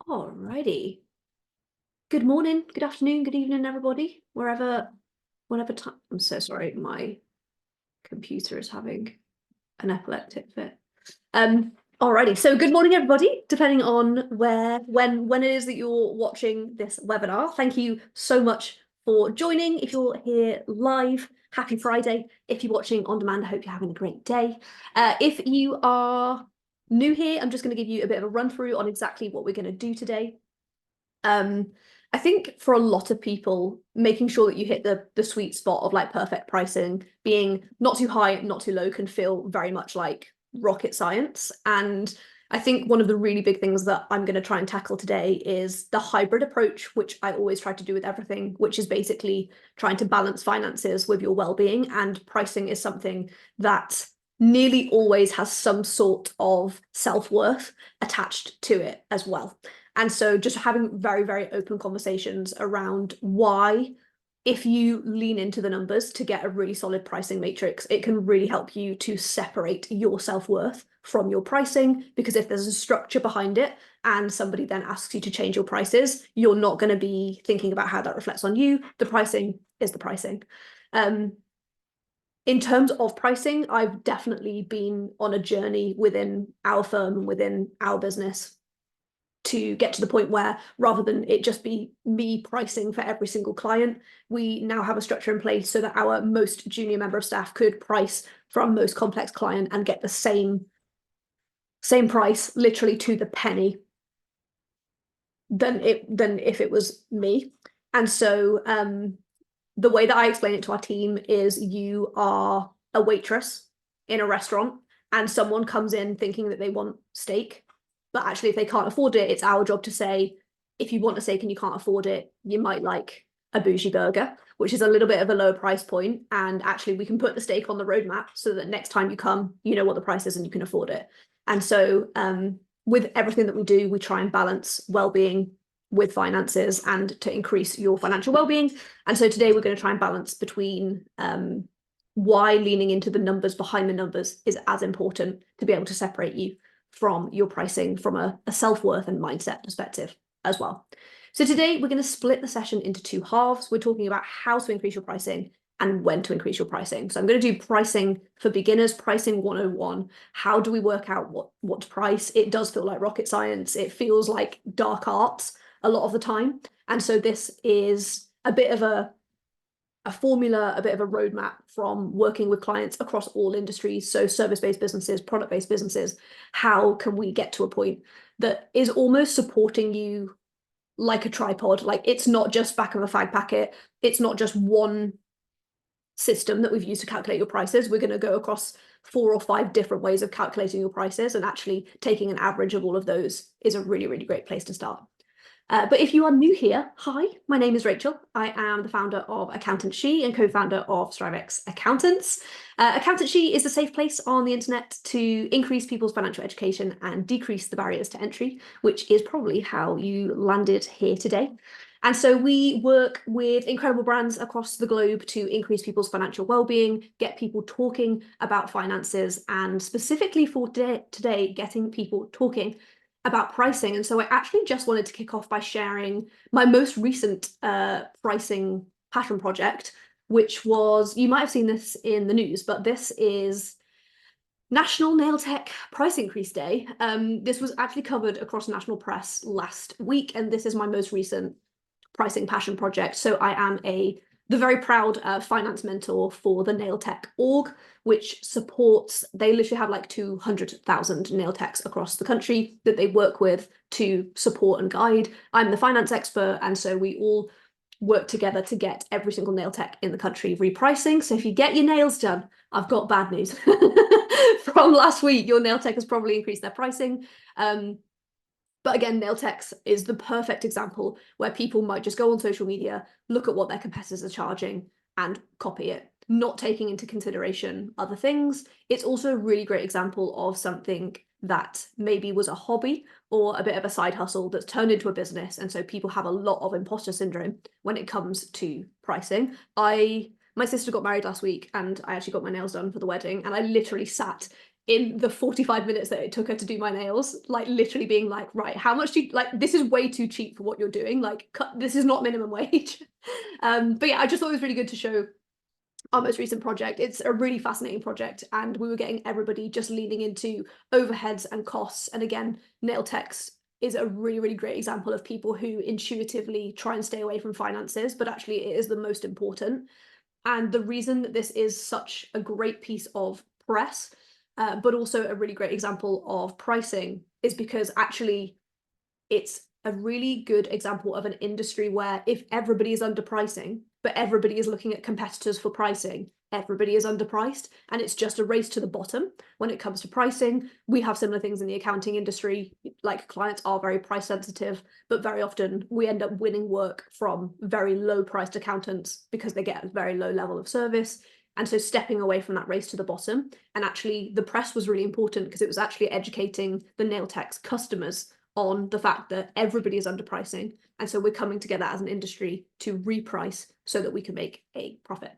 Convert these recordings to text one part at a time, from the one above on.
Alrighty. Good morning, good afternoon, good evening, everybody. Whatever time. I'm so sorry, my computer is having an epileptic fit. Alrighty, so good morning, everybody, depending on when it is that you're watching this webinar. Thank you so much for joining. If you're here live, happy Friday. If you're watching on demand, I hope you're having a great day. If you are new here, I'm just going to give you a bit of a run through on exactly what we're going to do today. I think for a lot of people, making sure that you hit the sweet spot of like perfect pricing, being not too high, not too low, can feel very much like rocket science. And I think one of the really big things that I'm going to try and tackle today is the hybrid approach, which I always try to do with everything, which is basically trying to balance finances with your well-being. And pricing is something that nearly always has some sort of self-worth attached to it as well. And so just having very, very open conversations around why, if you lean into the numbers to get a really solid pricing matrix, it can really help you to separate your self-worth from your pricing. Because if there's a structure behind it and somebody then asks you to change your prices, you're not going to be thinking about how that reflects on you. The pricing is the pricing. In terms of pricing, I've definitely been on a journey within our firm and within our business to get to the point where, rather than it just be me pricing for every single client, we now have a structure in place so that our most junior member of staff could price for our most complex client and get the same price, literally to the penny, than if it was me. And so the way that I explain it to our team is, you are a waitress in a restaurant and someone comes in thinking that they want steak. But actually, if they can't afford it, it's our job to say, if you want a steak and you can't afford it, you might like a bougie burger, which is a little bit of a lower price point. And actually, we can put the steak on the roadmap so that next time you come, you know what the price is and you can afford it. And so with everything that we do, we try and balance well-being with finances and to increase your financial well-being. And so today we're going to try and balance between why leaning into the numbers behind the numbers is as important to be able to separate you from your pricing from a self-worth and mindset perspective as well. So today we're going to split the session into two halves. We're talking about how to increase your pricing and when to increase your pricing. So I'm going to do pricing for beginners, pricing 101. How do we work out what to price? It does feel like rocket science. It feels like dark arts a lot of the time. And so this is a bit of a formula, a bit of a roadmap from working with clients across all industries. So service-based businesses, product-based businesses, how can we get to a point that is almost supporting you like a tripod? Like, it's not just back of a fag packet. It's not just one system that we've used to calculate your prices. We're going to go across 4 or 5 different ways of calculating your prices, and actually taking an average of all of those is a really, really great place to start. But if you are new here, hi, my name is Rachel. I am the founder of Accountant She and co-founder of StriveX Accountants. Accountant She is a safe place on the internet to increase people's financial education and decrease the barriers to entry, which is probably how you landed here today. And so we work with incredible brands across the globe to increase people's financial well-being, get people talking about finances, and specifically for today, getting people talking about pricing. And so I actually just wanted to kick off by sharing my most recent pricing passion project, which was, you might have seen this in the news, but this is National Nail Tech Price Increase Day. This was actually covered across national press last week, and this is my most recent pricing passion project. So I am the very proud finance mentor for the Nail Tech org, which supports, they literally have like 200,000 nail techs across the country that they work with to support and guide. I'm the finance expert, and so we all work together to get every single nail tech in the country repricing. So if you get your nails done, I've got bad news. From last week, your nail tech has probably increased their pricing. But again, nail techs is the perfect example where people might just go on social media, look at what their competitors are charging and copy it, not taking into consideration other things. It's also a really great example of something that maybe was a hobby or a bit of a side hustle that's turned into a business. And so people have a lot of imposter syndrome when it comes to pricing. My sister got married last week and I actually got my nails done for the wedding, and I literally sat in the 45 minutes that it took her to do my nails, like literally being like, right, how much do you, like, this is way too cheap for what you're doing. Like, this is not minimum wage. But yeah, I just thought it was really good to show our most recent project. It's a really fascinating project, and we were getting everybody just leaning into overheads and costs. And again, nail techs is a really, really great example of people who intuitively try and stay away from finances, but actually it is the most important. And the reason that this is such a great piece of press, but also a really great example of pricing, is because actually it's a really good example of an industry where if everybody is underpricing, but everybody is looking at competitors for pricing, everybody is underpriced, and it's just a race to the bottom when it comes to pricing. We have similar things in the accounting industry, like clients are very price sensitive, but very often we end up winning work from very low priced accountants because they get a very low level of service. And so stepping away from that race to the bottom, and actually the press was really important because it was actually educating the nail tech's customers on the fact that everybody is underpricing. And so we're coming together as an industry to reprice so that we can make a profit.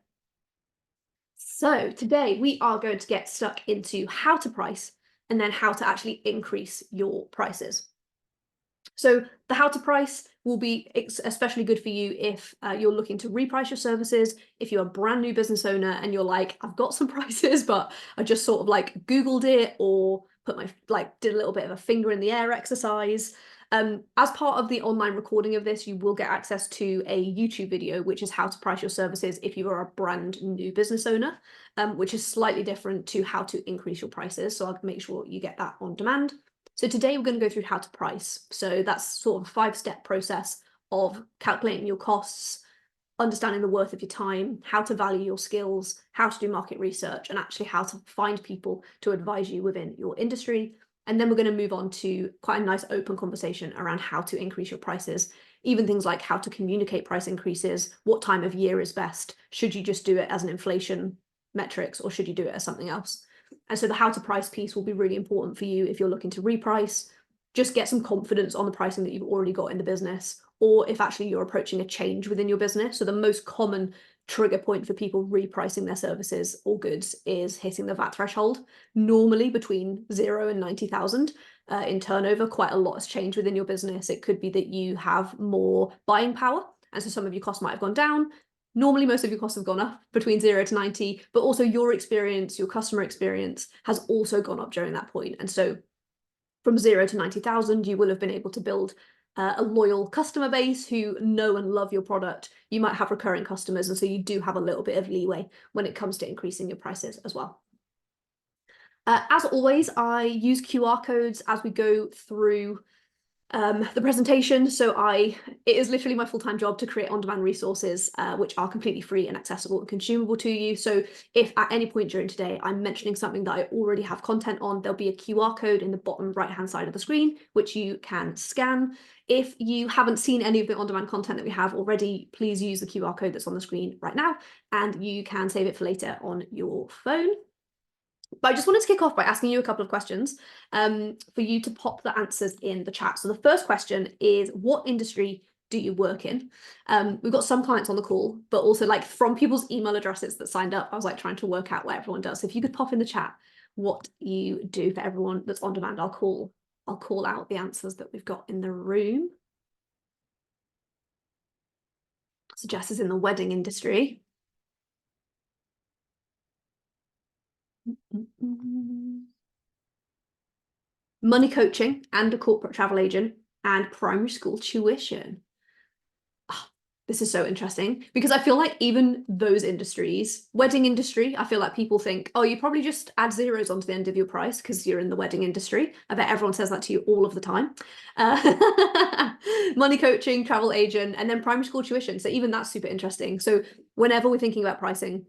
So today we are going to get stuck into how to price and then how to actually increase your prices. So the how to price will be especially good for you if you're looking to reprice your services, if you're a brand new business owner and you're like, I've got some prices, but I just sort of like Googled it or did a little bit of a finger in the air exercise. As part of the online recording of this, you will get access to a YouTube video, which is how to price your services if you are a brand new business owner, which is slightly different to how to increase your prices. So I'll make sure you get that on demand. So today we're going to go through how to price. So that's sort of a 5-step process of calculating your costs, understanding the worth of your time, how to value your skills, how to do market research, and actually how to find people to advise you within your industry. And then we're going to move on to quite a nice open conversation around how to increase your prices, even things like how to communicate price increases, what time of year is best, should you just do it as an inflation metrics or should you do it as something else? And so the how to price piece will be really important for you if you're looking to reprice, just get some confidence on the pricing that you've already got in the business, or if actually you're approaching a change within your business. So the most common trigger point for people repricing their services or goods is hitting the VAT threshold, normally between 0 and 90,000 in turnover. Quite a lot has changed within your business. It could be that you have more buying power, and so some of your costs might have gone down. Normally, most of your costs have gone up between 0 to 90, but also your experience, your customer experience has also gone up during that point. And so from 0 to 90,000, you will have been able to build a loyal customer base who know and love your product. You might have recurring customers, and so you do have a little bit of leeway when it comes to increasing your prices as well. As always, I use QR codes as we go through the presentation. So it is literally my full-time job to create on-demand resources, which are completely free and accessible and consumable to you. So if at any point during today I'm mentioning something that I already have content on, there'll be a QR code in the bottom right-hand side of the screen, which you can scan. If you haven't seen any of the on-demand content that we have already, please use the QR code that's on the screen right now, and you can save it for later on your phone. But I just wanted to kick off by asking you a couple of questions for you to pop the answers in the chat. So the first question is, what industry do you work in? We've got some clients on the call, but also like from people's email addresses that signed up, I was like trying to work out what everyone does. So if you could pop in the chat what you do for everyone that's on demand, I'll call out the answers that we've got in the room. So Jess is in the wedding industry. Money coaching and a corporate travel agent and primary school tuition. Oh, this is so interesting because I feel like even those industries, wedding industry, I feel like people think, oh, you probably just add zeros onto the end of your price because you're in the wedding industry. I bet everyone says that to you all of the time. Money coaching, travel agent, and then primary school tuition. So even that's super interesting. So whenever we're thinking about pricing,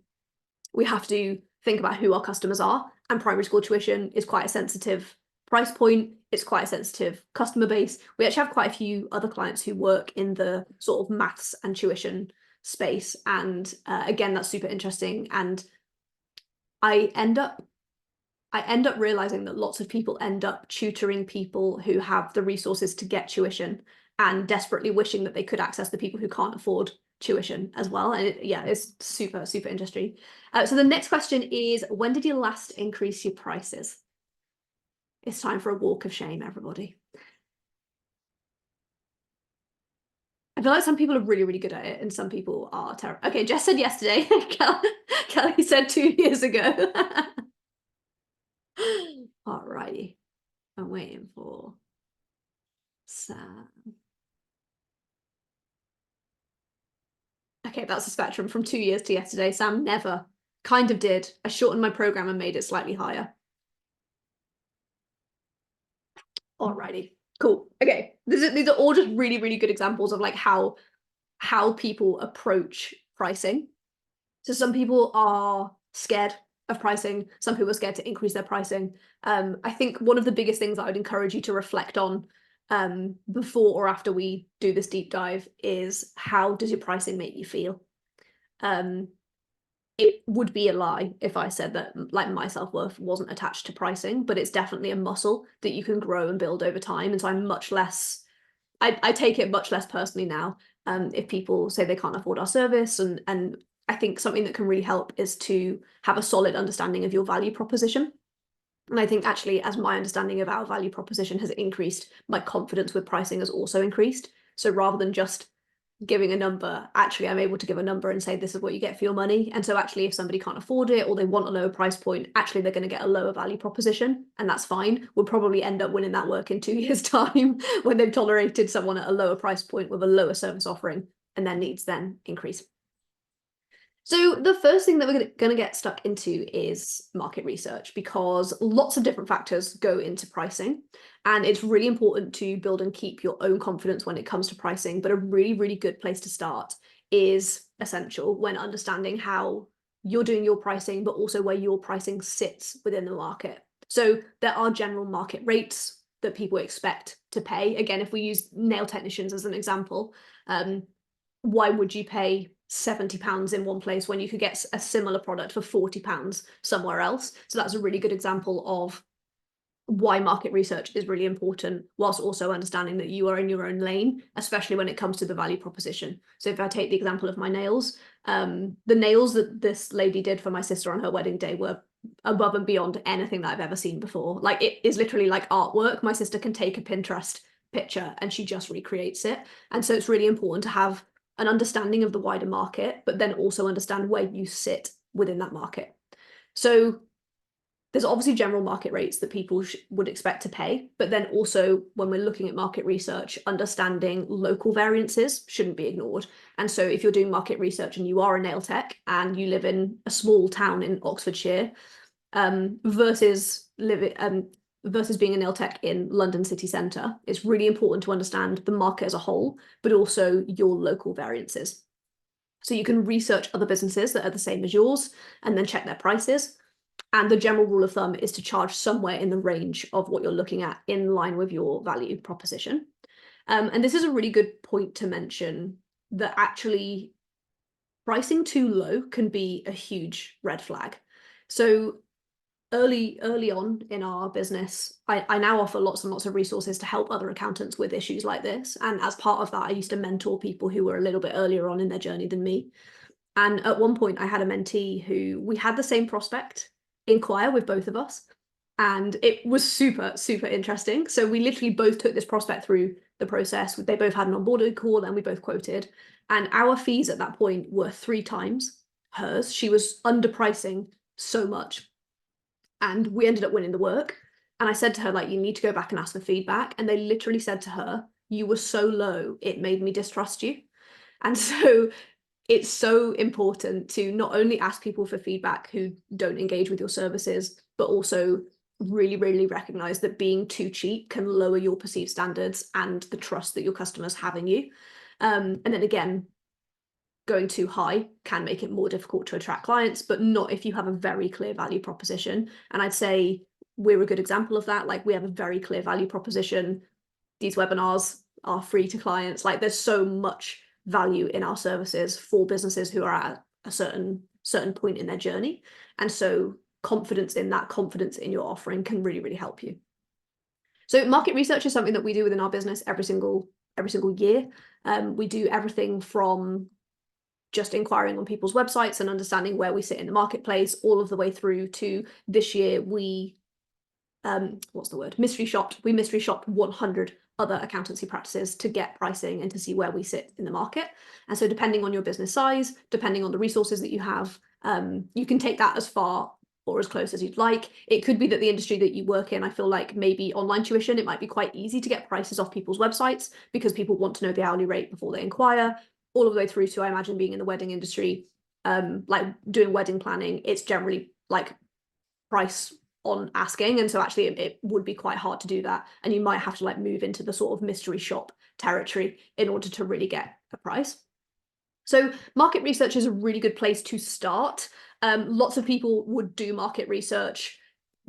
we have to think about who our customers are, and primary school tuition is quite a sensitive price point. It's quite a sensitive customer base. We actually have quite a few other clients who work in the sort of maths and tuition space, and again, that's super interesting. And I end up realizing that lots of people end up tutoring people who have the resources to get tuition and desperately wishing that they could access the people who can't afford tuition as well. And it's super, super interesting. So the next question is, when did you last increase your prices? It's time for a walk of shame, everybody. I feel like some people are really, really good at it, and some people are terrible. Okay, Jess said yesterday. Kelly said 2 years ago. Alrighty. I'm waiting for Sam. Okay, that's a spectrum from 2 years to yesterday. Sam never. Kind of did. I shortened my program and made it slightly higher. Alrighty. Cool. Okay. These are all just really, really good examples of like how people approach pricing. So some people are scared of pricing. Some people are scared to increase their pricing. I think one of the biggest things that I would encourage you to reflect on before or after we do this deep dive is, how does your pricing make you feel? It would be a lie if I said that like my self-worth wasn't attached to pricing, but it's definitely a muscle that you can grow and build over time. And so I'm much less, I take it much less personally now if people say they can't afford our service. And I think something that can really help is to have a solid understanding of your value proposition. And I think actually, as my understanding of our value proposition has increased, my confidence with pricing has also increased. So rather than just giving a number, actually I'm able to give a number and say, this is what you get for your money. And so actually, if somebody can't afford it or they want a lower price point, actually they're going to get a lower value proposition, and that's fine. We'll probably end up winning that work in 2 years' time when they've tolerated someone at a lower price point with a lower service offering, and their needs then increase. So the first thing that we're going to get stuck into is market research, because lots of different factors go into pricing, and it's really important to build and keep your own confidence when it comes to pricing. But a really, really good place to start is essential when understanding how you're doing your pricing, but also where your pricing sits within the market. So there are general market rates that people expect to pay. Again, if we use nail technicians as an example, why would you pay £70 in one place when you could get a similar product for £40 somewhere else? So that's a really good example of why market research is really important, whilst also understanding that you are in your own lane, especially when it comes to the value proposition. So if I take the example of my nails, the nails that this lady did for my sister on her wedding day were above and beyond anything that I've ever seen before. Like, it is literally like artwork. My sister can take a Pinterest picture and she just recreates it. And so it's really important to have an understanding of the wider market, but then also understand where you sit within that market. So there's obviously general market rates that people would expect to pay, but then also when we're looking at market research, understanding local variances shouldn't be ignored. And so if you're doing market research and you are a nail tech and you live in a small town in Oxfordshire, versus being a nail tech in London city centre, it's really important to understand the market as a whole, but also your local variances. So you can research other businesses that are the same as yours and then check their prices. And the general rule of thumb is to charge somewhere in the range of what you're looking at, in line with your value proposition. And this is a really good point to mention, that actually pricing too low can be a huge red flag. So early on in our business, I now offer lots and lots of resources to help other accountants with issues like this. And as part of that, I used to mentor people who were a little bit earlier on in their journey than me. And at one point I had a mentee who, we had the same prospect inquire with both of us. And it was super, super interesting. So we literally both took this prospect through the process. They both had an onboarding call and we both quoted. And our fees at that point were 3 times hers. She was underpricing so much. And we ended up winning the work. And I said to her, like, you need to go back and ask for feedback. And they literally said to her, you were so low, it made me distrust you. And so it's so important to not only ask people for feedback who don't engage with your services, but also really, really recognize that being too cheap can lower your perceived standards and the trust that your customers have in you. And then again, going too high can make it more difficult to attract clients, but not if you have a very clear value proposition. And I'd say we're a good example of that. Like, we have a very clear value proposition. These webinars are free to clients. Like, there's so much value in our services for businesses who are at a certain point in their journey. And so confidence in that, confidence in your offering can really, really help you. So market research is something that we do within our business every single year. We do everything from just inquiring on people's websites and understanding where we sit in the marketplace, all of the way through to this year we what's the word? Mystery shopped. We mystery shopped 100 other accountancy practices to get pricing and to see where we sit in the market. And so depending on your business size, depending on the resources that you have, you can take that as far or as close as you'd like. It could be that the industry that you work in, I feel like maybe online tuition, it might be quite easy to get prices off people's websites because people want to know the hourly rate before they inquire, all of the way through to, I imagine, being in the wedding industry, like doing wedding planning, it's generally like price on asking. And so actually it would be quite hard to do that. And you might have to like move into the sort of mystery shop territory in order to really get a price. So market research is a really good place to start. Lots of people would do market research,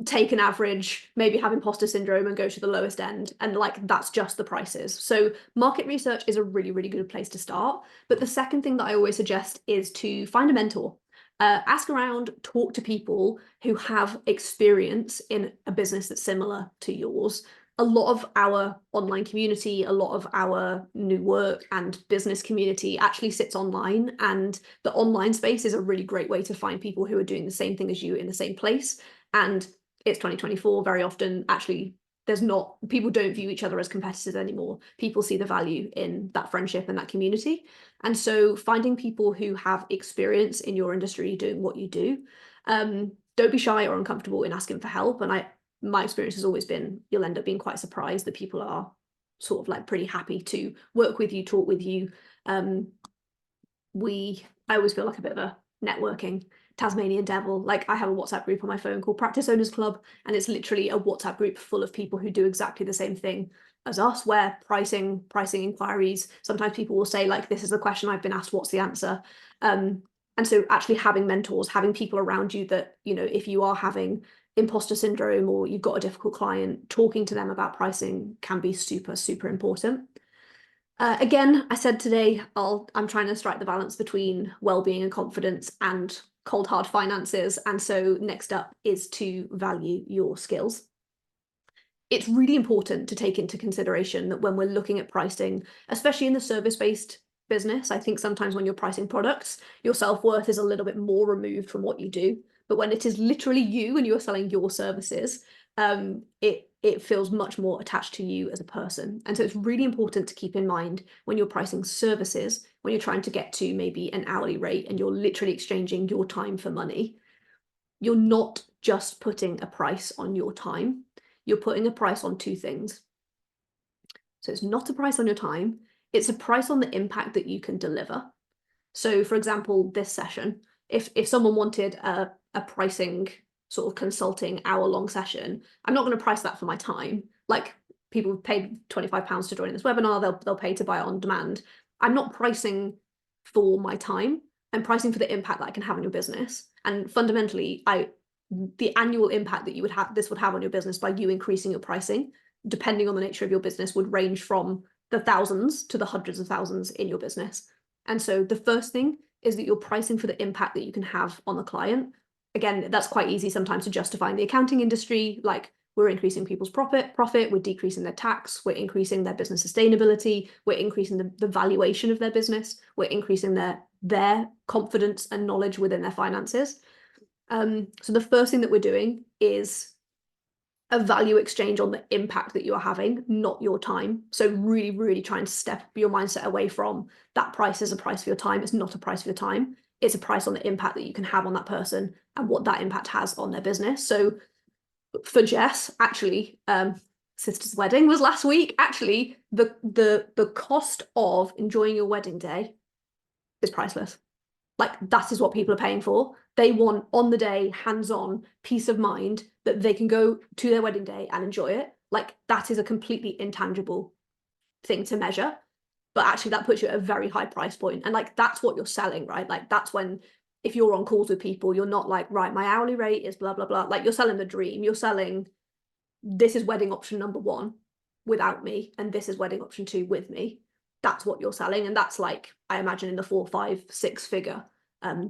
take an average, maybe have imposter syndrome and go to the lowest end. And like, that's just the prices. So market research is a really, really good place to start. But the second thing that I always suggest is to find a mentor. Ask around, talk to people who have experience in a business that's similar to yours. A lot of our online community, a lot of our new work and business community actually sits online, and the online space is a really great way to find people who are doing the same thing as you in the same place. And it's 2024, very often actually people don't view each other as competitors anymore. People see the value in that friendship and that community. And so finding people who have experience in your industry doing what you do, don't be shy or uncomfortable in asking for help. And my experience has always been, you'll end up being quite surprised that people are sort of like pretty happy to work with you, talk with you. I always feel like a bit of a networking Tasmanian devil. Like, I have a WhatsApp group on my phone called Practice Owners Club, and it's literally a WhatsApp group full of people who do exactly the same thing as us, where pricing inquiries, sometimes people will say like, this is the question I've been asked, what's the answer? And so actually having mentors, having people around you that, you know, if you are having imposter syndrome or you've got a difficult client, talking to them about pricing can be super, super important. Again, I said today, I'm trying to strike the balance between well-being and confidence and cold hard finances. And so next up is to value your skills. It's really important to take into consideration that when we're looking at pricing, especially in the service-based business, I think sometimes when you're pricing products, your self-worth is a little bit more removed from what you do. But when it is literally you and you're selling your services, it feels much more attached to you as a person. And so it's really important to keep in mind when you're pricing services, when you're trying to get to maybe an hourly rate and you're literally exchanging your time for money, you're not just putting a price on your time, you're putting a price on two things. So it's not a price on your time, it's a price on the impact that you can deliver. So for example, this session, if someone wanted a pricing sort of consulting hour-long session, I'm not going to price that for my time. Like, people paid £25 to join this webinar, they'll pay to buy it on demand. I'm not pricing for my time, I'm pricing for the impact that I can have on your business. And fundamentally, the annual impact that this would have on your business by you increasing your pricing, depending on the nature of your business, would range from the thousands to the hundreds of thousands in your business. And so the first thing is that you're pricing for the impact that you can have on the client. Again, that's quite easy sometimes to justify in the accounting industry, like, we're increasing people's profit, we're decreasing their tax, we're increasing their business sustainability, we're increasing the valuation of their business, we're increasing their confidence and knowledge within their finances. So the first thing that we're doing is a value exchange on the impact that you are having, not your time. So really, really trying to step your mindset away from that price is a price for your time. It's not a price for your time. It's a price on the impact that you can have on that person and what that impact has on their business. So for Jess, actually, sister's wedding was last week. Actually, the cost of enjoying your wedding day is priceless. Like, that is what people are paying for. They want on the day, hands-on peace of mind that they can go to their wedding day and enjoy it. Like, that is a completely intangible thing to measure. But actually that puts you at a very high price point. And like, that's what you're selling, right? Like, that's when, if you're on calls with people, you're not like, right, my hourly rate is blah, blah, blah. Like, you're selling the dream. You're selling, this is wedding option number 1 without me, and this is wedding option 2 with me. That's what you're selling. And that's like, I imagine in the 4, 5, 6 figure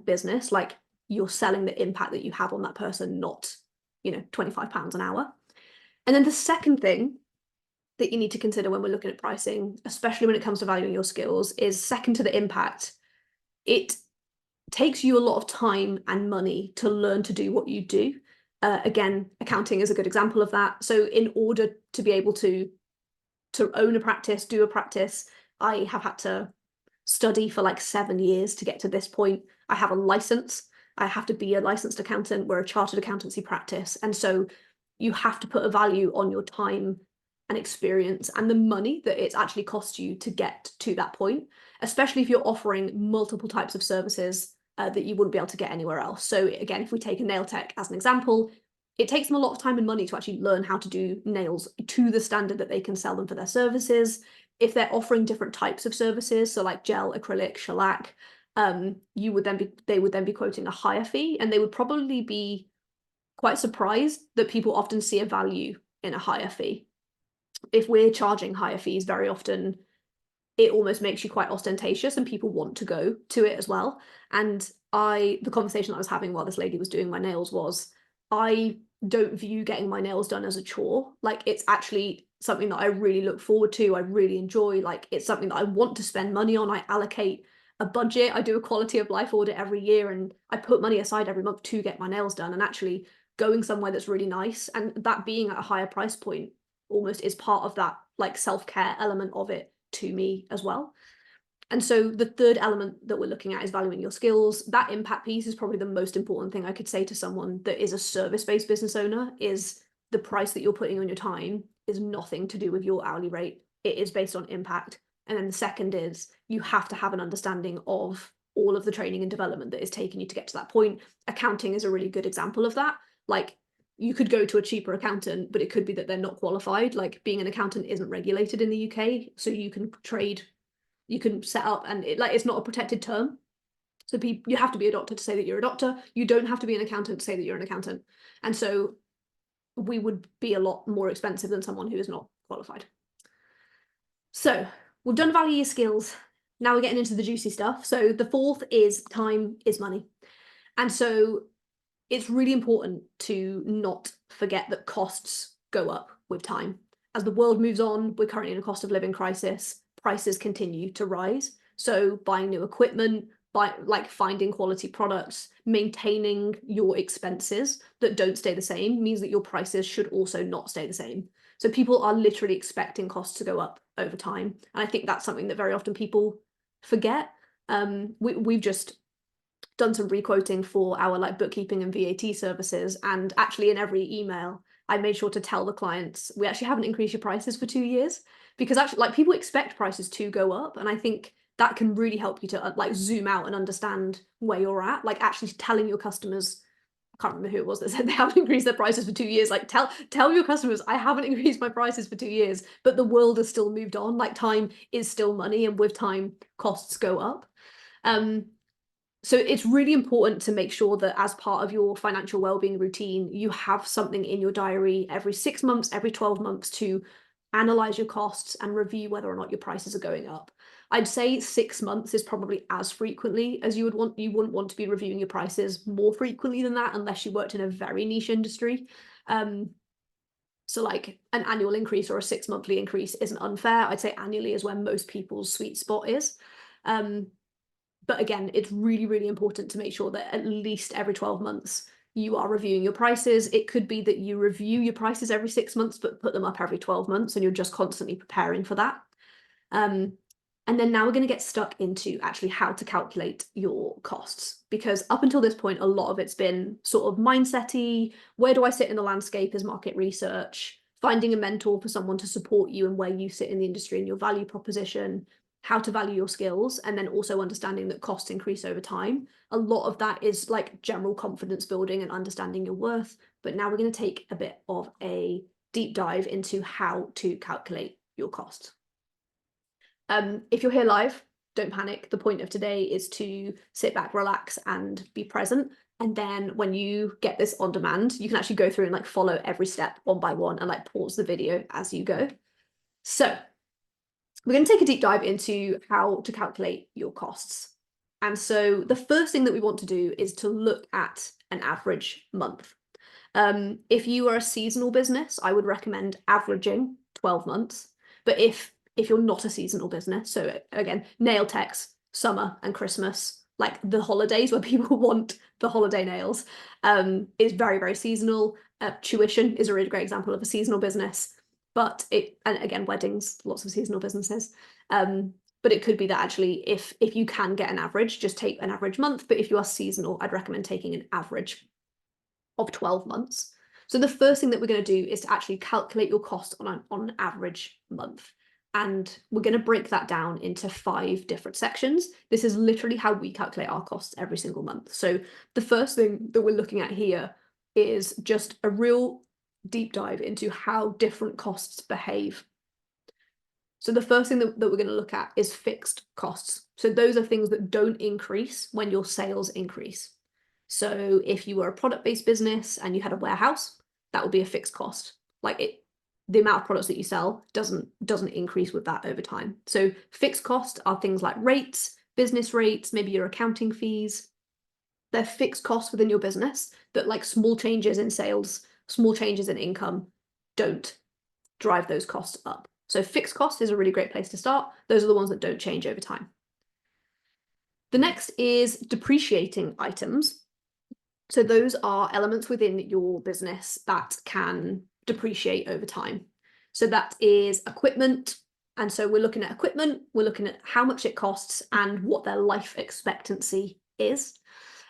business, like, you're selling the impact that you have on that person, not, you know, £25 an hour. And then the second thing that you need to consider when we're looking at pricing, especially when it comes to valuing your skills, is second to the impact. It takes you a lot of time and money to learn to do what you do. Again, accounting is a good example of that. So in order to be able to own a practice, do a practice, I have had to study for like 7 years to get to this point. I have a license. I have to be a licensed accountant. We're a chartered accountancy practice. And so you have to put a value on your time and experience and the money that it's actually cost you to get to that point, especially if you're offering multiple types of services that you wouldn't be able to get anywhere else. So again, if we take a nail tech as an example, it takes them a lot of time and money to actually learn how to do nails to the standard that they can sell them for their services. If they're offering different types of services, so like gel, acrylic, shellac, they would then be quoting a higher fee, and they would probably be quite surprised that people often see a value in a higher fee. If we're charging higher fees, very often it almost makes you quite ostentatious and people want to go to it as well. And the conversation I was having while this lady was doing my nails was, I don't view getting my nails done as a chore. Like, it's actually something that I really look forward to. I really enjoy. Like, it's something that I want to spend money on. I allocate a budget. I do a quality of life audit every year, and I put money aside every month to get my nails done. And actually going somewhere that's really nice, and that being at a higher price point almost is part of that like self-care element of it to me as well. And so the third element that we're looking at is valuing your skills. That impact piece is probably the most important thing I could say to someone that is a service-based business owner, is the price that you're putting on your time is nothing to do with your hourly rate. It is based on impact. And then the second is you have to have an understanding of all of the training and development that is taking you to get to that point. Accounting is a really good example of that. Like, you could go to a cheaper accountant, but it could be that they're not qualified. Like, being an accountant isn't regulated in the UK, so you can trade, you can set up, and it's not a protected term. So you have to be a doctor to say that you're a doctor. You don't have to be an accountant to say that you're an accountant. And so we would be a lot more expensive than someone who is not qualified. So we've done value your skills. Now we're getting into the juicy stuff. So the fourth is time is money. And so it's really important to not forget that costs go up with time. As the world moves on, we're currently in a cost of living crisis. Prices continue to rise. So buying new equipment, finding quality products, maintaining your expenses that don't stay the same means that your prices should also not stay the same. So people are literally expecting costs to go up over time. And I think that's something that very often people forget. We've just done some requoting for our like bookkeeping and VAT services, and actually in every email I made sure to tell the clients we actually haven't increased your prices for 2 years, because actually like people expect prices to go up, and I think that can really help you to like zoom out and understand where you're at. Like, actually telling your customers, I can't remember who it was that said they haven't increased their prices for 2 years. Like, tell your customers, I haven't increased my prices for 2 years, but the world has still moved on. Like, time is still money, and with time costs go up. So it's really important to make sure that as part of your financial well-being routine, you have something in your diary every 6 months, every 12 months to analyze your costs and review whether or not your prices are going up. I'd say 6 months is probably as frequently as you would want. You wouldn't want to be reviewing your prices more frequently than that unless you worked in a very niche industry. So like an annual increase or a 6 monthly increase isn't unfair. I'd say annually is where most people's sweet spot is. But again, it's really, really important to make sure that at least every 12 months you are reviewing your prices. It could be that you review your prices every 6 months, but put them up every 12 months, and you're just constantly preparing for that. And then now we're going to get stuck into actually how to calculate your costs, because up until this point, a lot of it's been sort of mindset-y. Where do I sit in the landscape as market research? Finding a mentor for someone to support you and where you sit in the industry and your value proposition, how to value your skills, and then also understanding that costs increase over time. A lot of that is like general confidence building and understanding your worth. But now we're going to take a bit of a deep dive into how to calculate your costs. If you're here live, don't panic. The point of today is to sit back, relax, and be present. And then when you get this on demand, you can actually go through and like follow every step one by one and like pause the video as you go. So we're going to take a deep dive into how to calculate your costs. And so the first thing that we want to do is to look at an average month. If you are a seasonal business, I would recommend averaging 12 months. But if you're not a seasonal business, so again, nail techs, summer and Christmas, like the holidays where people want the holiday nails. Is very, very seasonal. Tuition is a really great example of a seasonal business, but and again, weddings, lots of seasonal businesses. But it could be that actually if you can get an average, just take an average month. But if you are seasonal, I'd recommend taking an average of 12 months. So the first thing that we're going to do is to actually calculate your cost on an average month. And we're going to break that down into 5 different sections. This is literally how we calculate our costs every single month. So the first thing that we're looking at here is just a real deep dive into how different costs behave. So the first thing that we're going to look at is fixed costs. So those are things that don't increase when your sales increase. So if you were a product-based business and you had a warehouse, that would be a fixed cost. Like the amount of products that you sell doesn't increase with that over time. So fixed costs are things like rates, business rates, maybe your accounting fees. They're fixed costs within your business that, like, small changes in sales, small changes in income don't drive those costs up. So fixed cost is a really great place to start. Those are the ones that don't change over time. The next is depreciating items. So those are elements within your business that can depreciate over time. So that is equipment. And so we're looking at equipment, we're looking at how much it costs and what their life expectancy is.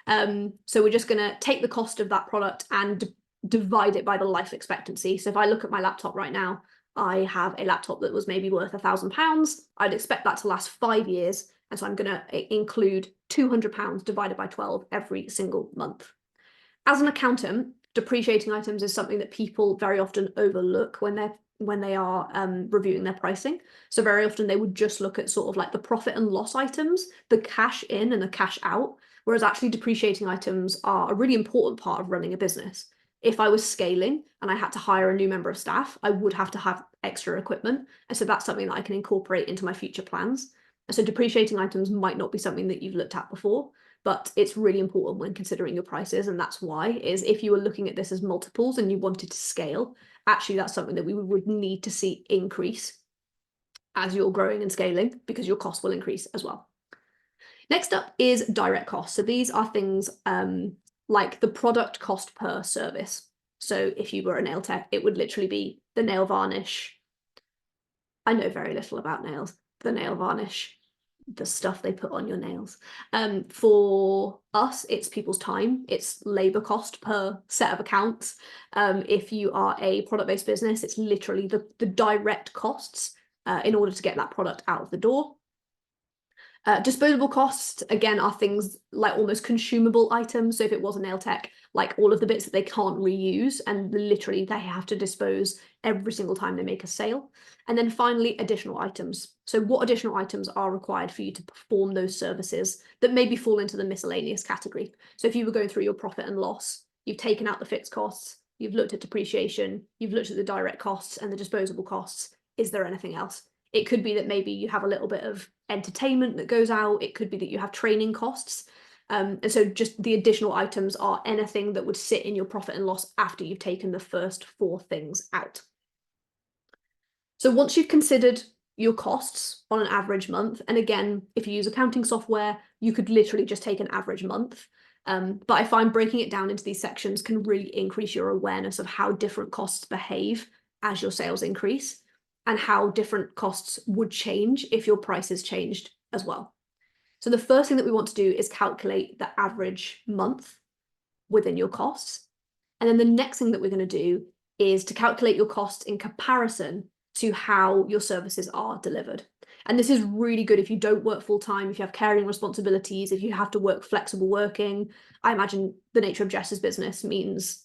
So we're just going to take the cost of that product and divide it by the life expectancy. So if I look at my laptop right now, I have a laptop that was maybe worth £1,000. I'd expect that to last 5 years. And so I'm going to include £200 divided by 12 every single month. As an accountant, depreciating items is something that people very often overlook when they are reviewing their pricing. So very often they would just look at sort of like the profit and loss items, the cash in and the cash out, whereas actually depreciating items are a really important part of running a business. If I was scaling and I had to hire a new member of staff, I would have to have extra equipment. And so that's something that I can incorporate into my future plans. And so depreciating items might not be something that you've looked at before, but it's really important when considering your prices. And that's why is if you were looking at this as multiples and you wanted to scale, actually that's something that we would need to see increase as you're growing and scaling, because your costs will increase as well. Next up is direct costs. So these are things like the product cost per service. So if you were a nail tech, it would literally be the nail varnish. I know very little about nails. The nail varnish, the stuff they put on your nails. For us, it's people's time. It's labor cost per set of accounts. If you are a product-based business, it's literally the direct costs in order to get that product out of the door. Disposable costs, again, are things like almost consumable items. So if it was a nail tech, like all of the bits that they can't reuse and literally they have to dispose every single time they make a sale. And then finally, additional items. So what additional items are required for you to perform those services that maybe fall into the miscellaneous category? So if you were going through your profit and loss, you've taken out the fixed costs, you've looked at depreciation, you've looked at the direct costs and the disposable costs. Is there anything else? It could be that maybe you have a little bit of entertainment that goes out. It could be that you have training costs. And so just the additional items are anything that would sit in your profit and loss after you've taken the first 4 things out. So once you've considered your costs on an average month, and again, if you use accounting software, you could literally just take an average month. But I find breaking it down into these sections can really increase your awareness of how different costs behave as your sales increase, and how different costs would change if your prices changed as well. So the first thing that we want to do is calculate the average month within your costs. And then the next thing that we're going to do is to calculate your costs in comparison to how your services are delivered. And this is really good if you don't work full time, if you have caring responsibilities, if you have to work flexible working. I imagine the nature of Jess's business means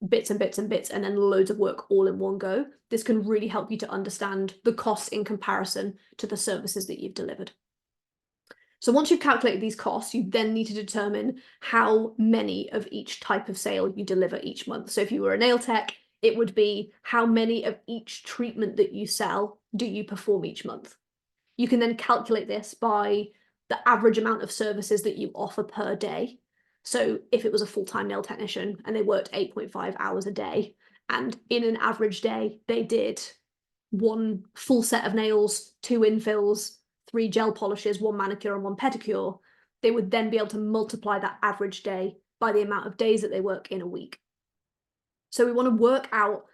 bits and bits and bits and then loads of work all in one go. This can really help you to understand the costs in comparison to the services that you've delivered. So once you've calculated these costs, you then need to determine how many of each type of sale you deliver each month. So if you were a nail tech, it would be how many of each treatment that you sell do you perform each month. You can then calculate this by the average amount of services that you offer per day. So if it was a full-time nail technician and they worked 8.5 hours a day, and in an average day, they did 1 full set of nails, 2 infills, 3 gel polishes, 1 manicure and 1 pedicure, they would then be able to multiply that average day by the amount of days that they work in a week. So we want to work out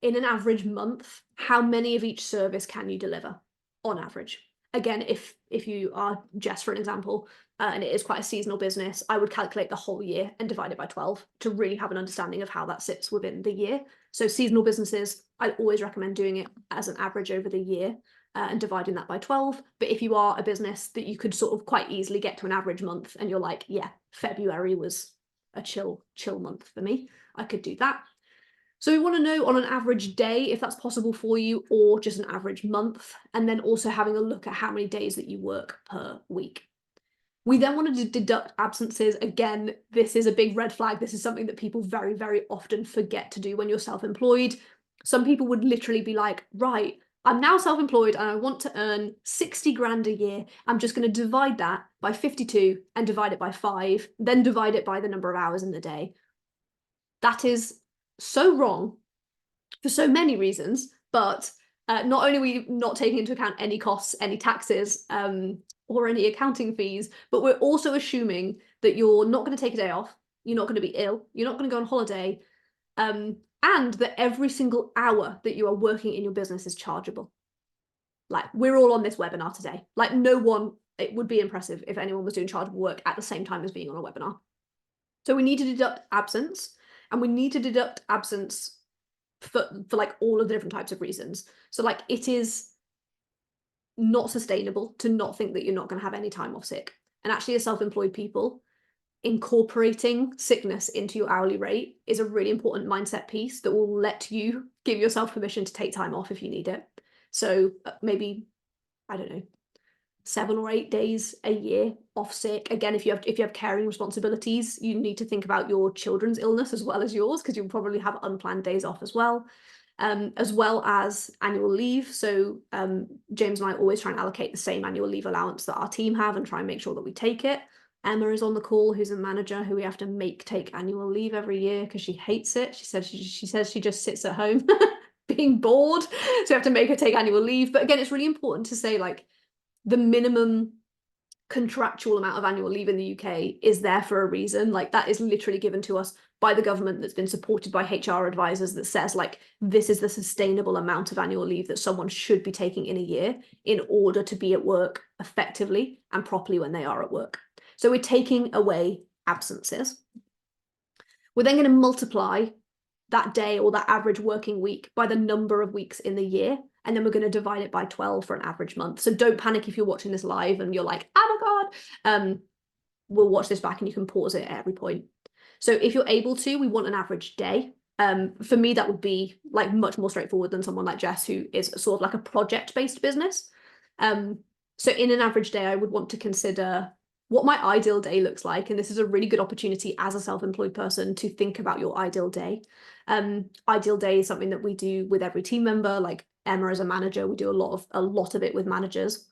in an average month, how many of each service can you deliver on average? Again, if you are Jess, for an example, and it is quite a seasonal business, I would calculate the whole year and divide it by 12 to really have an understanding of how that sits within the year. So seasonal businesses, I always recommend doing it as an average over the year and dividing that by 12. But if you are a business that you could sort of quite easily get to an average month and you're like, yeah, February was a chill month for me, I could do that. So we want to know on an average day if that's possible for you, or just an average month, and then also having a look at how many days that you work per week. We then want to deduct absences. Again, this is a big red flag. This is something that people very, very often forget to do when you're self-employed. Some people would literally be like, right, I'm now self-employed and I want to earn 60 grand a year. I'm just going to divide that by 52 and divide it by 5, then divide it by the number of hours in the day. That is so wrong for so many reasons, but not only are we not taking into account any costs, any taxes, or any accounting fees, but we're also assuming that you're not going to take a day off, you're not going to be ill, you're not going to go on holiday, and that every single hour that you are working in your business is chargeable. Like, we're all on this webinar today. Like, it would be impressive if anyone was doing chargeable work at the same time as being on a webinar. So we need to deduct absence, and we need to deduct absence for like all of the different types of reasons. So like, it is not sustainable to not think that you're not going to have any time off sick. And actually, as self-employed people, incorporating sickness into your hourly rate is a really important mindset piece that will let you give yourself permission to take time off if you need it. So maybe, I don't know, 7 or 8 days a year off sick. Again, if you have caring responsibilities, you need to think about your children's illness as well as yours, because you'll probably have unplanned days off as well as annual leave. So James and I always try and allocate the same annual leave allowance that our team have and try and make sure that we take it. Emma is on the call, who's a manager who we have to make take annual leave every year because she hates it. She says she just sits at home being bored, so we have to make her take annual leave. But again, it's really important to say, like, the minimum contractual amount of annual leave in the UK is there for a reason. Like, that is literally given to us by the government, that's been supported by HR advisors, that says, like, this is the sustainable amount of annual leave that someone should be taking in a year in order to be at work effectively and properly when they are at work. So we're taking away absences. We're then going to multiply that day or that average working week by the number of weeks in the year, and then we're going to divide it by 12 for an average month. So don't panic if you're watching this live and you're like, oh my God, we'll watch this back and you can pause it at every point. So if you're able to, we want an average day. For me, that would be like much more straightforward than someone like Jess, who is sort of like a project-based business. So in an average day, I would want to consider what my ideal day looks like. And this is a really good opportunity as a self-employed person to think about your ideal day. Ideal day is something that we do with every team member. Like Emma as a manager, we do a lot of it with managers,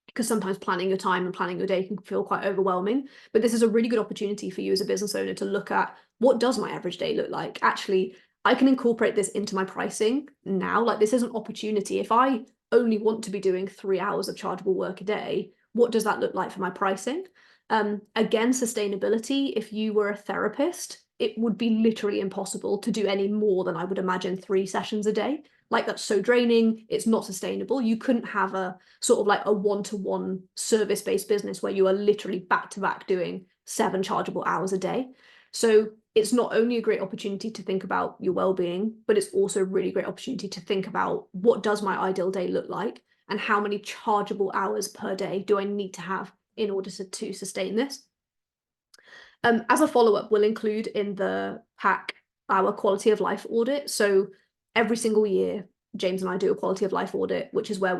because sometimes planning your time and planning your day can feel quite overwhelming. But this is a really good opportunity for you as a business owner to look at, what does my average day look like? Actually, I can incorporate this into my pricing now. Like, this is an opportunity. If I only want to be doing 3 hours of chargeable work a day, what does that look like for my pricing? Again, sustainability. If you were a therapist, it would be literally impossible to do any more than, I would imagine, 3 sessions a day. Like, that's so draining. It's not sustainable. You couldn't have a sort of like a one-to-one service-based business where you are literally back-to-back doing 7 chargeable hours a day. So it's not only a great opportunity to think about your well-being, but it's also a really great opportunity to think about, what does my ideal day look like, and how many chargeable hours per day do I need to have in order to sustain this? As a follow-up, we'll include in the pack our quality of life audit. So every single year, James and I do a quality of life audit, which is where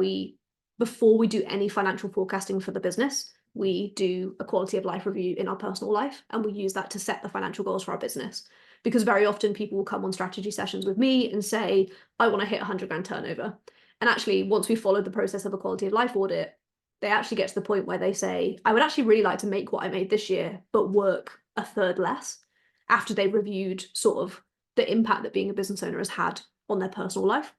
before we do any financial forecasting for the business, we do a quality of life review in our personal life, and we use that to set the financial goals for our business. Because very often people will come on strategy sessions with me and say, I want to hit 100 grand turnover. And actually, once we followed the process of a quality of life audit, they actually get to the point where they say, I would actually really like to make what I made this year, but work a third less, after they reviewed sort of the impact that being a business owner has had on their personal life.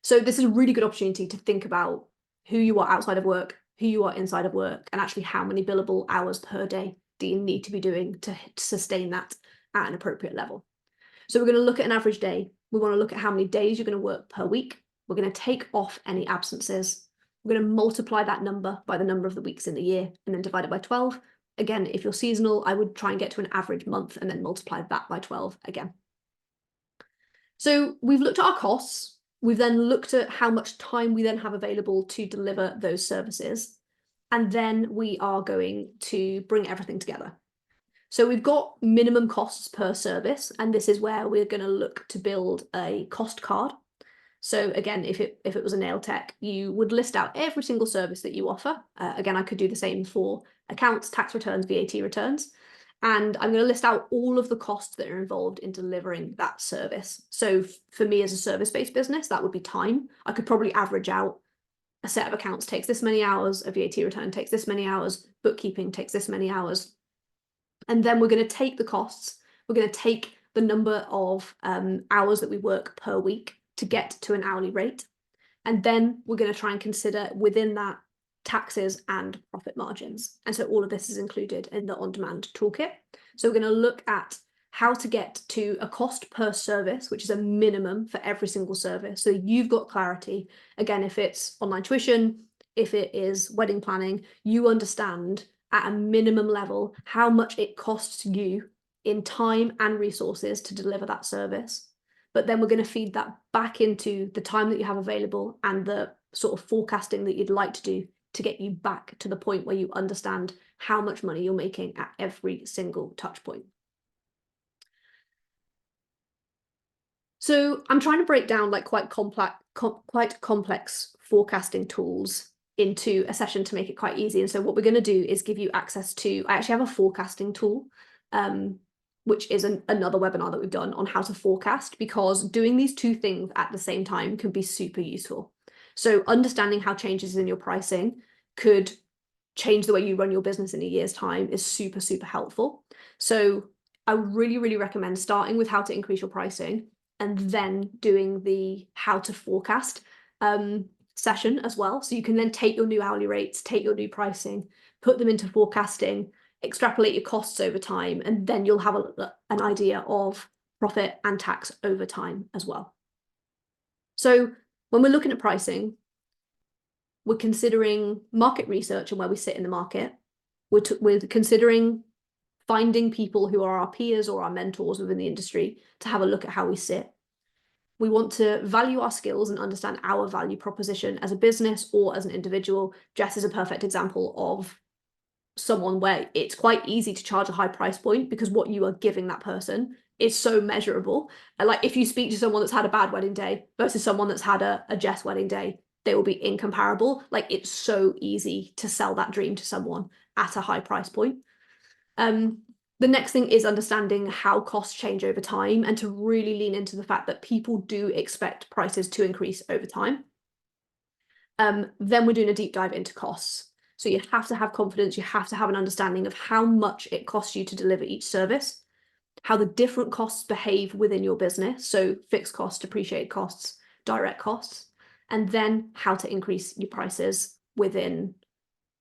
So this is a really good opportunity to think about who you are outside of work, who you are inside of work and actually how many billable hours per day do you need to be doing to sustain that at an appropriate level. So we're going to look at an average day. We want to look at how many days you're going to work per week. We're going to take off any absences. We're going to multiply that number by the number of the weeks in the year and then divide it by 12. Again, if you're seasonal, I would try and get to an average month and then multiply that by 12 again. So we've looked at our costs. We've then looked at how much time we then have available to deliver those services. And then we are going to bring everything together. So we've got minimum costs per service, and this is where we're going to look to build a cost card. So again, if it was a nail tech, you would list out every single service that you offer. Again, I could do the same for accounts, tax returns, VAT returns. And I'm going to list out all of the costs that are involved in delivering that service. So for me as a service-based business, that would be time. I could probably average out a set of accounts takes this many hours, a VAT return takes this many hours, bookkeeping takes this many hours. And then we're going to take the costs, we're going to take the number of hours that we work per week to get to an hourly rate. And then we're going to try and consider within that taxes and profit margins. And so all of this is included in the on-demand toolkit. So we're going to look at how to get to a cost per service, which is a minimum for every single service. So you've got clarity. Again, if it's online tuition, if it is wedding planning, you understand at a minimum level how much it costs you in time and resources to deliver that service. But then we're going to feed that back into the time that you have available and the sort of forecasting that you'd like to do to get you back to the point where you understand how much money you're making at every single touch point. So I'm trying to break down like quite complex forecasting tools into a session to make it quite easy. And so what we're going to do is give you access to, I actually have a forecasting tool, which is another webinar that we've done on how to forecast, because doing these two things at the same time can be super useful. So understanding how changes in your pricing could change the way you run your business in a year's time is super, super helpful. So I really, really recommend starting with how to increase your pricing and then doing the how to forecast session as well. So you can then take your new hourly rates, take your new pricing, put them into forecasting, extrapolate your costs over time, and then you'll have an idea of profit and tax over time as well. So when we're looking at pricing, we're considering market research and where we sit in the market. We're considering finding people who are our peers or our mentors within the industry to have a look at how we sit. We want to value our skills and understand our value proposition as a business or as an individual. Jess is a perfect example of someone where it's quite easy to charge a high price point because what you are giving that person is so measurable. Like if you speak to someone that's had a bad wedding day versus someone that's had a Jess wedding day, they will be incomparable. Like it's so easy to sell that dream to someone at a high price point. The next thing is understanding how costs change over time and to really lean into the fact that people do expect prices to increase over time. Then we're doing a deep dive into costs. So you have to have confidence, you have to have an understanding of how much it costs you to deliver each service, how the different costs behave within your business, so fixed costs, depreciated costs, direct costs, and then how to increase your prices within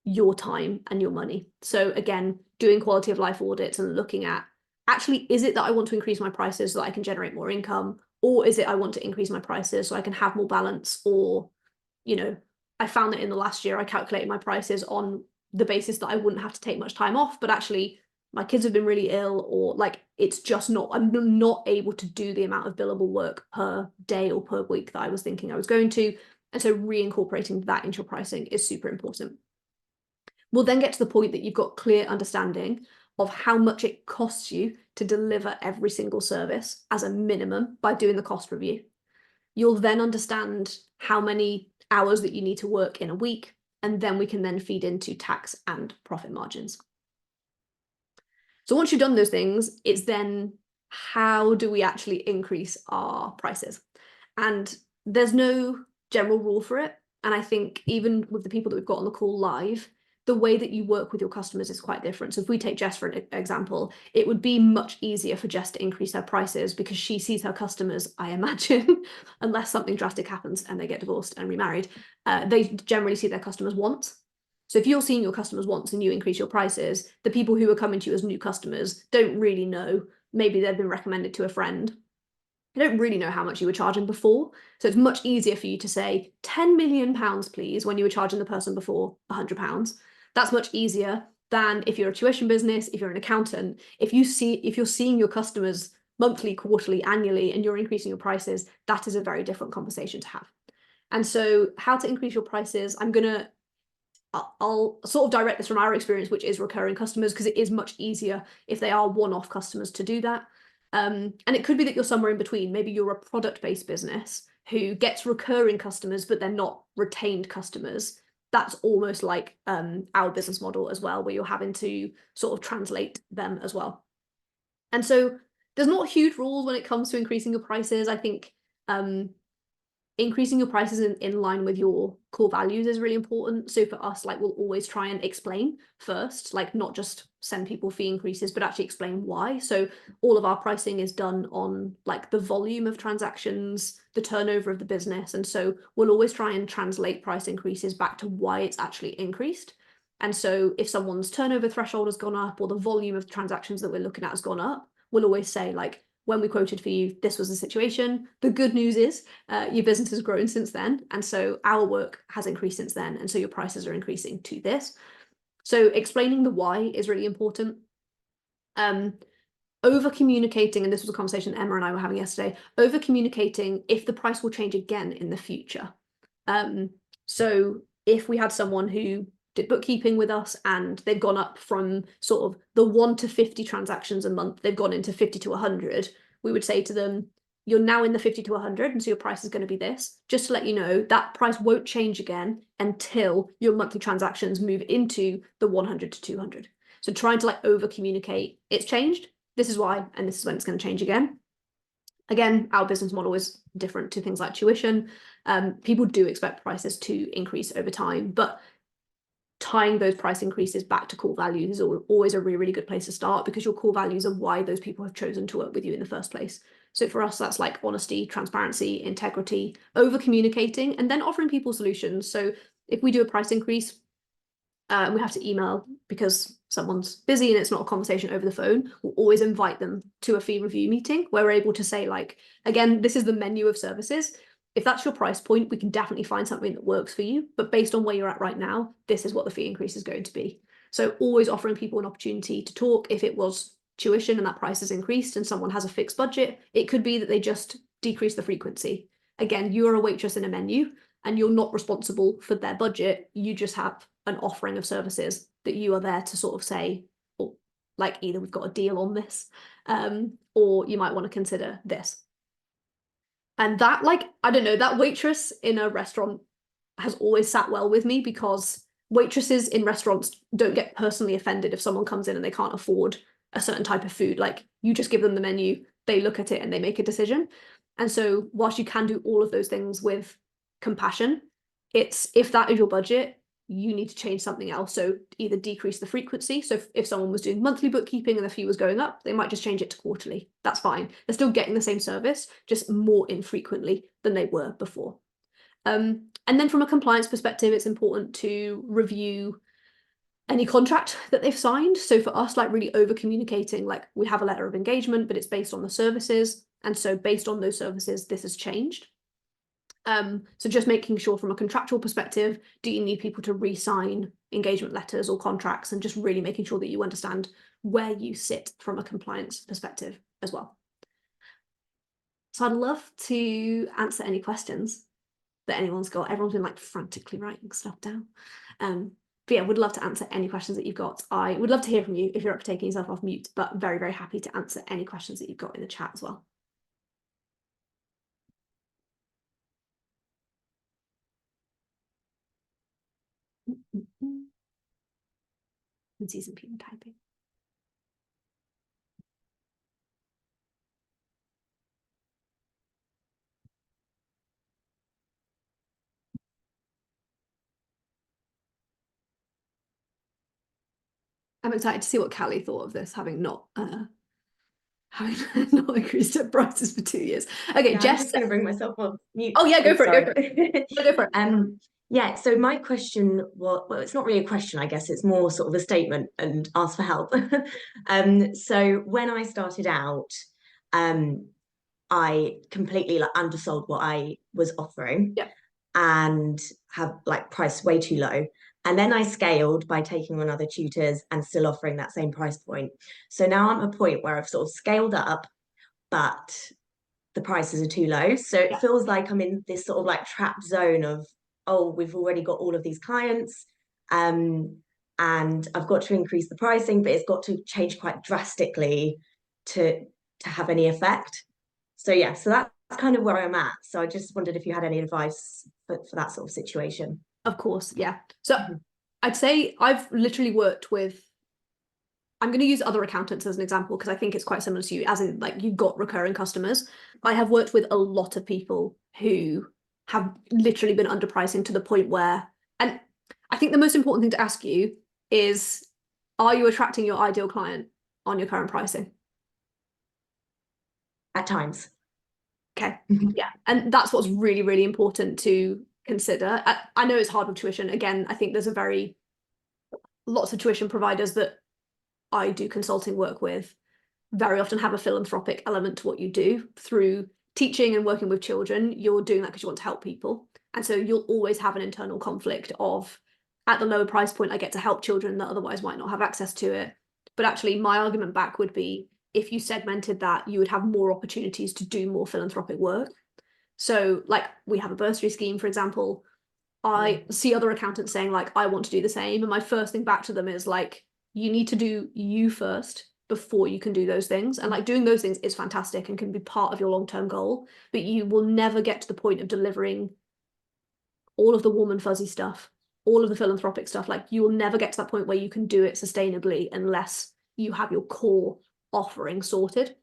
your time and your money. So again, doing quality of life audits and looking at, actually, is it that I want to increase my prices so that I can generate more income? Or is it I want to increase my prices so I can have more balance? Or, you know, I found that in the last year, I calculated my prices on the basis that I wouldn't have to take much time off, but actually my kids have been really ill, or like, it's just not, I'm not able to do the amount of billable work per day or per week that I was thinking I was going to. And so reincorporating that into your pricing is super important. We'll then get to the point that you've got clear understanding of how much it costs you to deliver every single service as a minimum by doing the cost review. You'll then understand how many hours that you need to work in a week, and then we can then feed into tax and profit margins. So once you've done those things, it's then how do we actually increase our prices? And there's no general rule for it. And I think even with the people that we've got on the call live, the way that you work with your customers is quite different. So if we take Jess for an example, it would be much easier for Jess to increase her prices because she sees her customers, I imagine, unless something drastic happens and they get divorced and remarried, they generally see their customers want. So if you're seeing your customers once and you increase your prices, the people who are coming to you as new customers don't really know. Maybe they've been recommended to a friend. They don't really know how much you were charging before. So it's much easier for you to say £10 million, please, when you were charging the person before £100. That's much easier than if you're a tuition business, if you're an accountant, if you're seeing your customers monthly, quarterly, annually, and you're increasing your prices, that is a very different conversation to have. And so how to increase your prices, I'll sort of direct this from our experience, which is recurring customers, because it is much easier if they are one-off customers to do that. And it could be that you're somewhere in between. Maybe you're a product-based business who gets recurring customers, but they're not retained customers. That's almost like our business model as well, where you're having to sort of translate them as well. And so there's not huge rules when it comes to increasing your prices. I think increasing your prices in line with your core values is really important. So for us, like, we'll always try and explain first, like, not just send people fee increases, but actually explain why. So all of our pricing is done on like the volume of transactions, the turnover of the business. And so we'll always try and translate price increases back to why it's actually increased. And so if someone's turnover threshold has gone up or the volume of transactions that we're looking at has gone up, we'll always say, like, when we quoted for you, this was the situation. The good news is your business has grown since then. And so our work has increased since then. And so your prices are increasing to this. So explaining the why is really important. Over communicating, and this was a conversation Emma and I were having yesterday, over communicating if the price will change again in the future. So if we had someone who did bookkeeping with us and they've gone up from sort of the 1 to 50 transactions a month, they've gone into 50 to 100, we would say to them, you're now in the 50 to 100, and so your price is going to be this. Just to let you know, that price won't change again until your monthly transactions move into the 100 to 200. So trying to like over communicate, it's changed, this is why, and this is when it's going to change again. Again, our business model is different to things like tuition. People do expect prices to increase over time, but tying those price increases back to core values is always a really, really good place to start, because your core values are why those people have chosen to work with you in the first place. So for us, that's like honesty, transparency, integrity, over communicating, and then offering people solutions. So if we do a price increase, and we have to email because someone's busy and it's not a conversation over the phone, we'll always invite them to a fee review meeting where we're able to say, like, again, this is the menu of services. If that's your price point, we can definitely find something that works for you. But based on where you're at right now, this is what the fee increase is going to be. So always offering people an opportunity to talk. If it was tuition and that price has increased and someone has a fixed budget, it could be that they just decrease the frequency. Again, you're a waitress in a menu and you're not responsible for their budget. You just have an offering of services that you are there to sort of say, oh, like, either we've got a deal on this, or you might want to consider this. And that, like, I don't know, that waitress in a restaurant has always sat well with me, because waitresses in restaurants don't get personally offended if someone comes in and they can't afford a certain type of food. Like, you just give them the menu, they look at it and they make a decision. And so whilst you can do all of those things with compassion, it's, if that is your budget, you need to change something else. So either decrease the frequency. So if someone was doing monthly bookkeeping and the fee was going up, they might just change it to quarterly. That's fine. They're still getting the same service, just more infrequently than they were before. And then from a compliance perspective, it's important to review any contract that they've signed. So for us, like, really over communicating, like, we have a letter of engagement, but it's based on the services. And so based on those services, this has changed. So just making sure from a contractual perspective, do you need people to re-sign engagement letters or contracts, and just really making sure that you understand where you sit from a compliance perspective as well. So I'd love to answer any questions that anyone's got. Everyone's been like frantically writing stuff down. But yeah, would love to answer any questions that you've got. I would love to hear from you if you're up for taking yourself off mute, but very, very happy to answer any questions that you've got in the chat as well. And see some people typing. I'm excited to see what Callie thought of this, having not increased her prices for 2 years. Okay, yeah, Jess. I'm just going to bring myself on mute. Oh yeah, go for it. Sorry. Go for it. Go for it. Yeah, so my question was, well, it's not really a question, I guess it's more sort of a statement and ask for help. So when I started out, um, I completely like undersold what I was offering Yeah, and have like priced way too low. And then I scaled by taking on other tutors and still offering that same price point. So now I'm at a point where I've sort of scaled up, but the prices are too low. So it yeah, feels like I'm in this sort of like trapped zone of, oh, we've already got all of these clients. Um, and I've got to increase the pricing, but it's got to change quite drastically to have any effect. So yeah, so that's kind of where I'm at. So I just wondered if you had any advice for that sort of situation. of course. Yeah. So Mhm. I'd say I've literally worked with, I'm going to use other accountants as an example because I think it's quite similar to you, as in like you've got recurring customers. I have worked with a lot of people who have literally been underpricing to the point where, and I think the most important thing to ask you is, are you attracting your ideal client on your current pricing? At times. Okay. Yeah. And that's what's really, really important to consider. I know it's hard with tuition. Again, I think there's lots of tuition providers that I do consulting work with very often have a philanthropic element to what you do through teaching and working with children. You're doing that because you want to help people. And so you'll always have an internal conflict of, at the lower price point, I get to help children that otherwise might not have access to it. But actually, my argument back would be if you segmented that, you would have more opportunities to do more philanthropic work. So, like, we have a bursary scheme, for example. Yeah. I see other accountants saying, like, I want to do the same. And my first thing back to them is, like, you need to do you first before you can do those things. And, like, doing those things is fantastic and can be part of your long term goal. But you will never get to the point of delivering all of the warm and fuzzy stuff, all of the philanthropic stuff. Like, you will never get to that point where you can do it sustainably unless you have your core offering sorted.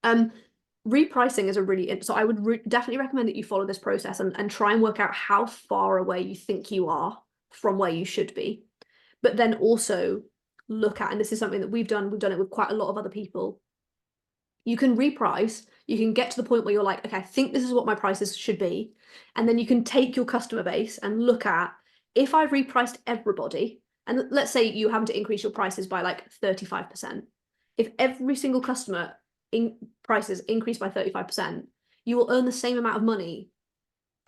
Um, Repricing is a really, so I would definitely recommend that you follow this process and try and work out how far away you think you are from where you should be. But then also look at, and this is something that we've done it with quite a lot of other people. You can reprice, you can get to the point where you're like, okay, I think this is what my prices should be. And then you can take your customer base and look at, if I repriced everybody, and let's say you happen to increase your prices by like 35%. If every single customer in prices increase by 35%, you will earn the same amount of money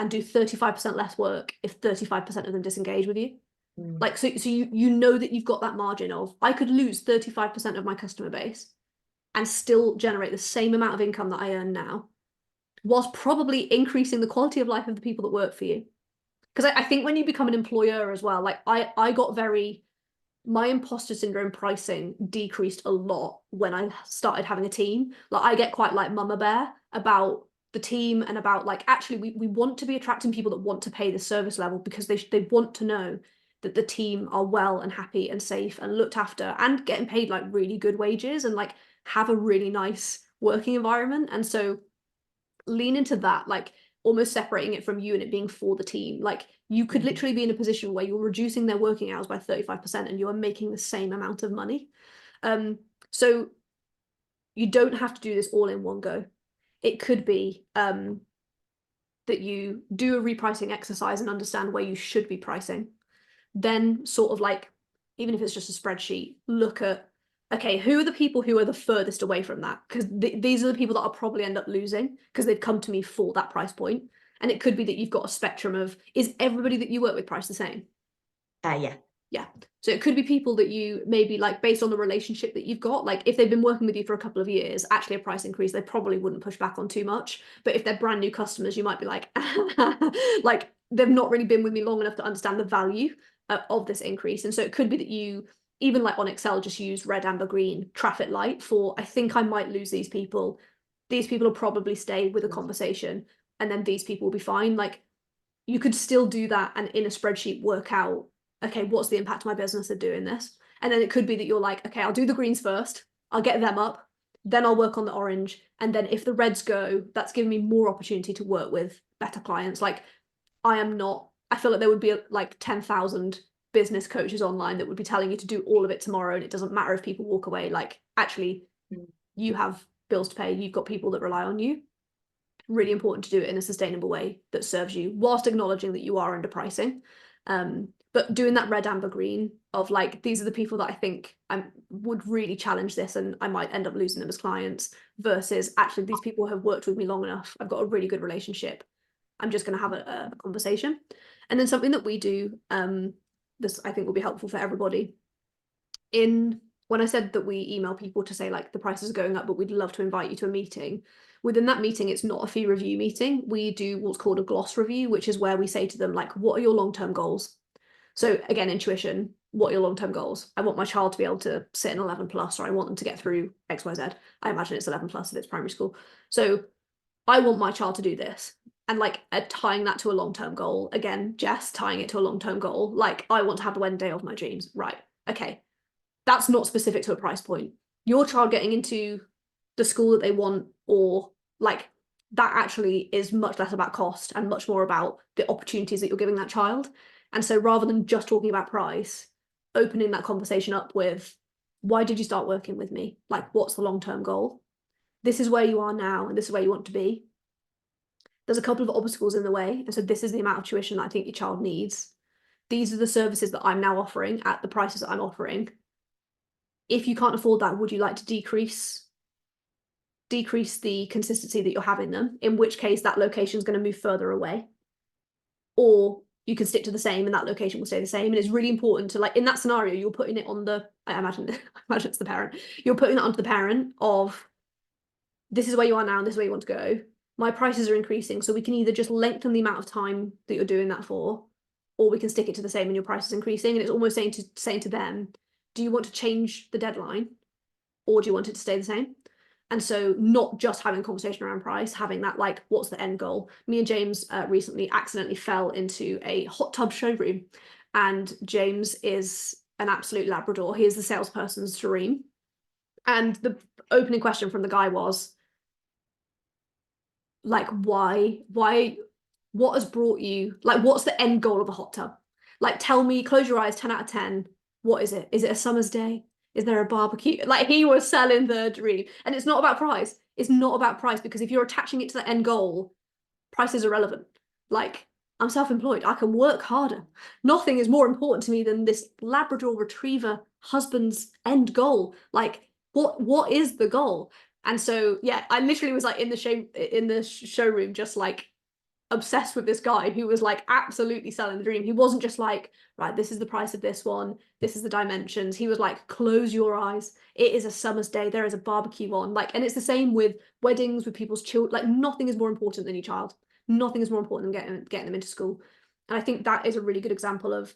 and do 35% less work if 35% of them disengage with you. Mm. Like, so you know that you've got that margin of, I could lose 35% of my customer base and still generate the same amount of income that I earn now, whilst probably increasing the quality of life of the people that work for you. Because I think when you become an employer as well, like I got very, my imposter syndrome pricing decreased a lot when I started having a team. Like, I get quite like mama bear about the team and about, like, actually we want to be attracting people that want to pay the service level because they want to know that the team are well and happy and safe and looked after and getting paid like really good wages and like have a really nice working environment. And so lean into that, like almost separating it from you and it being for the team. Like, you could Mhm. literally be in a position where you're reducing their working hours by 35% and you are making the same amount of money. So you don't have to do this all in one go. It could be that you do a repricing exercise and understand where you should be pricing. Then sort of like, even if it's just a spreadsheet, look at, okay, who are the people who are the furthest away from that? Because these are the people that I'll probably end up losing because they've come to me for that price point. And it could be that you've got a spectrum of, is everybody that you work with priced the same? Yeah. Yeah. So it could be people that you maybe like, based on the relationship that you've got, like if they've been working with you for a couple of years, actually a price increase, they probably wouldn't push back on too much. But if they're brand new customers, you might be like, like they've not really been with me long enough to understand the value of this increase. And so it could be that you, even like on Excel, just use red, amber, green, traffic light for, I think I might lose these people. These people will probably stay with a conversation and then these people will be fine. Like, you could still do that and in a spreadsheet work out, okay, what's the impact of my business of doing this? And then it could be that you're like, okay, I'll do the greens first, I'll get them up, then I'll work on the orange. And then if the reds go, that's given me more opportunity to work with better clients. Like, I feel like there would be like 10,000 business coaches online that would be telling you to do all of it tomorrow. And it doesn't matter if people walk away. Like, actually, Mm. you have bills to pay, you've got people that rely on you. really important to do it in a sustainable way that serves you whilst acknowledging that you are underpricing. But doing that red, amber, green of like, these are the people that I think would really challenge this and I might end up losing them as clients, versus actually these people have worked with me long enough. I've got a really good relationship. I'm just going to have a conversation. And then something that we do, this I think will be helpful for everybody. When I said that we email people to say like the prices are going up, but we'd love to invite you to a meeting. Within that meeting, it's not a fee review meeting. We do what's called a gloss review, which is where we say to them, like, what are your long-term goals? So again, intuition, what are your long-term goals? I want my child to be able to sit in 11 plus, or I want them to get through XYZ. I imagine it's 11 plus if it's primary school. So I want my child to do this. And like tying that to a long-term goal, again, Jess tying it to a long-term goal, like I want to have the wedding day of my dreams. Right. Okay. That's not specific to a price point. Your child getting into the school that they want, or like that actually is much less about cost and much more about the opportunities that you're giving that child. And so rather than just talking about price, opening that conversation up with, why did you start working with me? Like, what's the long-term goal? This is where you are now, and this is where you want to be. There's a couple of obstacles in the way. And so this is the amount of tuition that I think your child needs. These are the services that I'm now offering at the prices that I'm offering. If you can't afford that, would you like to decrease the consistency that you're having them? In which case that location is going to move further away. Or you can stick to the same and that location will stay the same. And it's really important to, like, in that scenario, you're putting it on the, I imagine it's the parent. You're putting that onto the parent of, this is where you are now and this is where you want to go. My prices are increasing, so we can either just lengthen the amount of time that you're doing that for, or we can stick it to the same and your price is increasing. And it's almost saying to them, do you want to change the deadline, or do you want it to stay the same? And so not just having a conversation around price, having that like, what's the end goal? Me and James recently accidentally fell into a hot tub showroom, and James is an absolute Labrador. He is the salesperson's dream. And the opening question from the guy was like, what has brought you, like, what's the end goal of a hot tub? Like, tell me, close your eyes, 10 out of 10. What is it? Is it a summer's day? Is there a barbecue? Like, he was selling the dream. And it's not about price. It's not about price, because if you're attaching it to the end goal, price is irrelevant. Like, I'm self-employed. I can work harder. Nothing is more important to me than this Labrador Retriever husband's end goal. Like, what is the goal? And so, yeah, I literally was like in the showroom, just like obsessed with this guy who was like absolutely selling the dream. He wasn't just like, right, this is the price of this one, this is the dimensions. He was like, close your eyes, it is a summer's day, there is a barbecue on. Like, and it's the same with weddings, with people's children. Like, nothing is more important than your child. Nothing is more important than getting them into school. And I think that is a really good example of,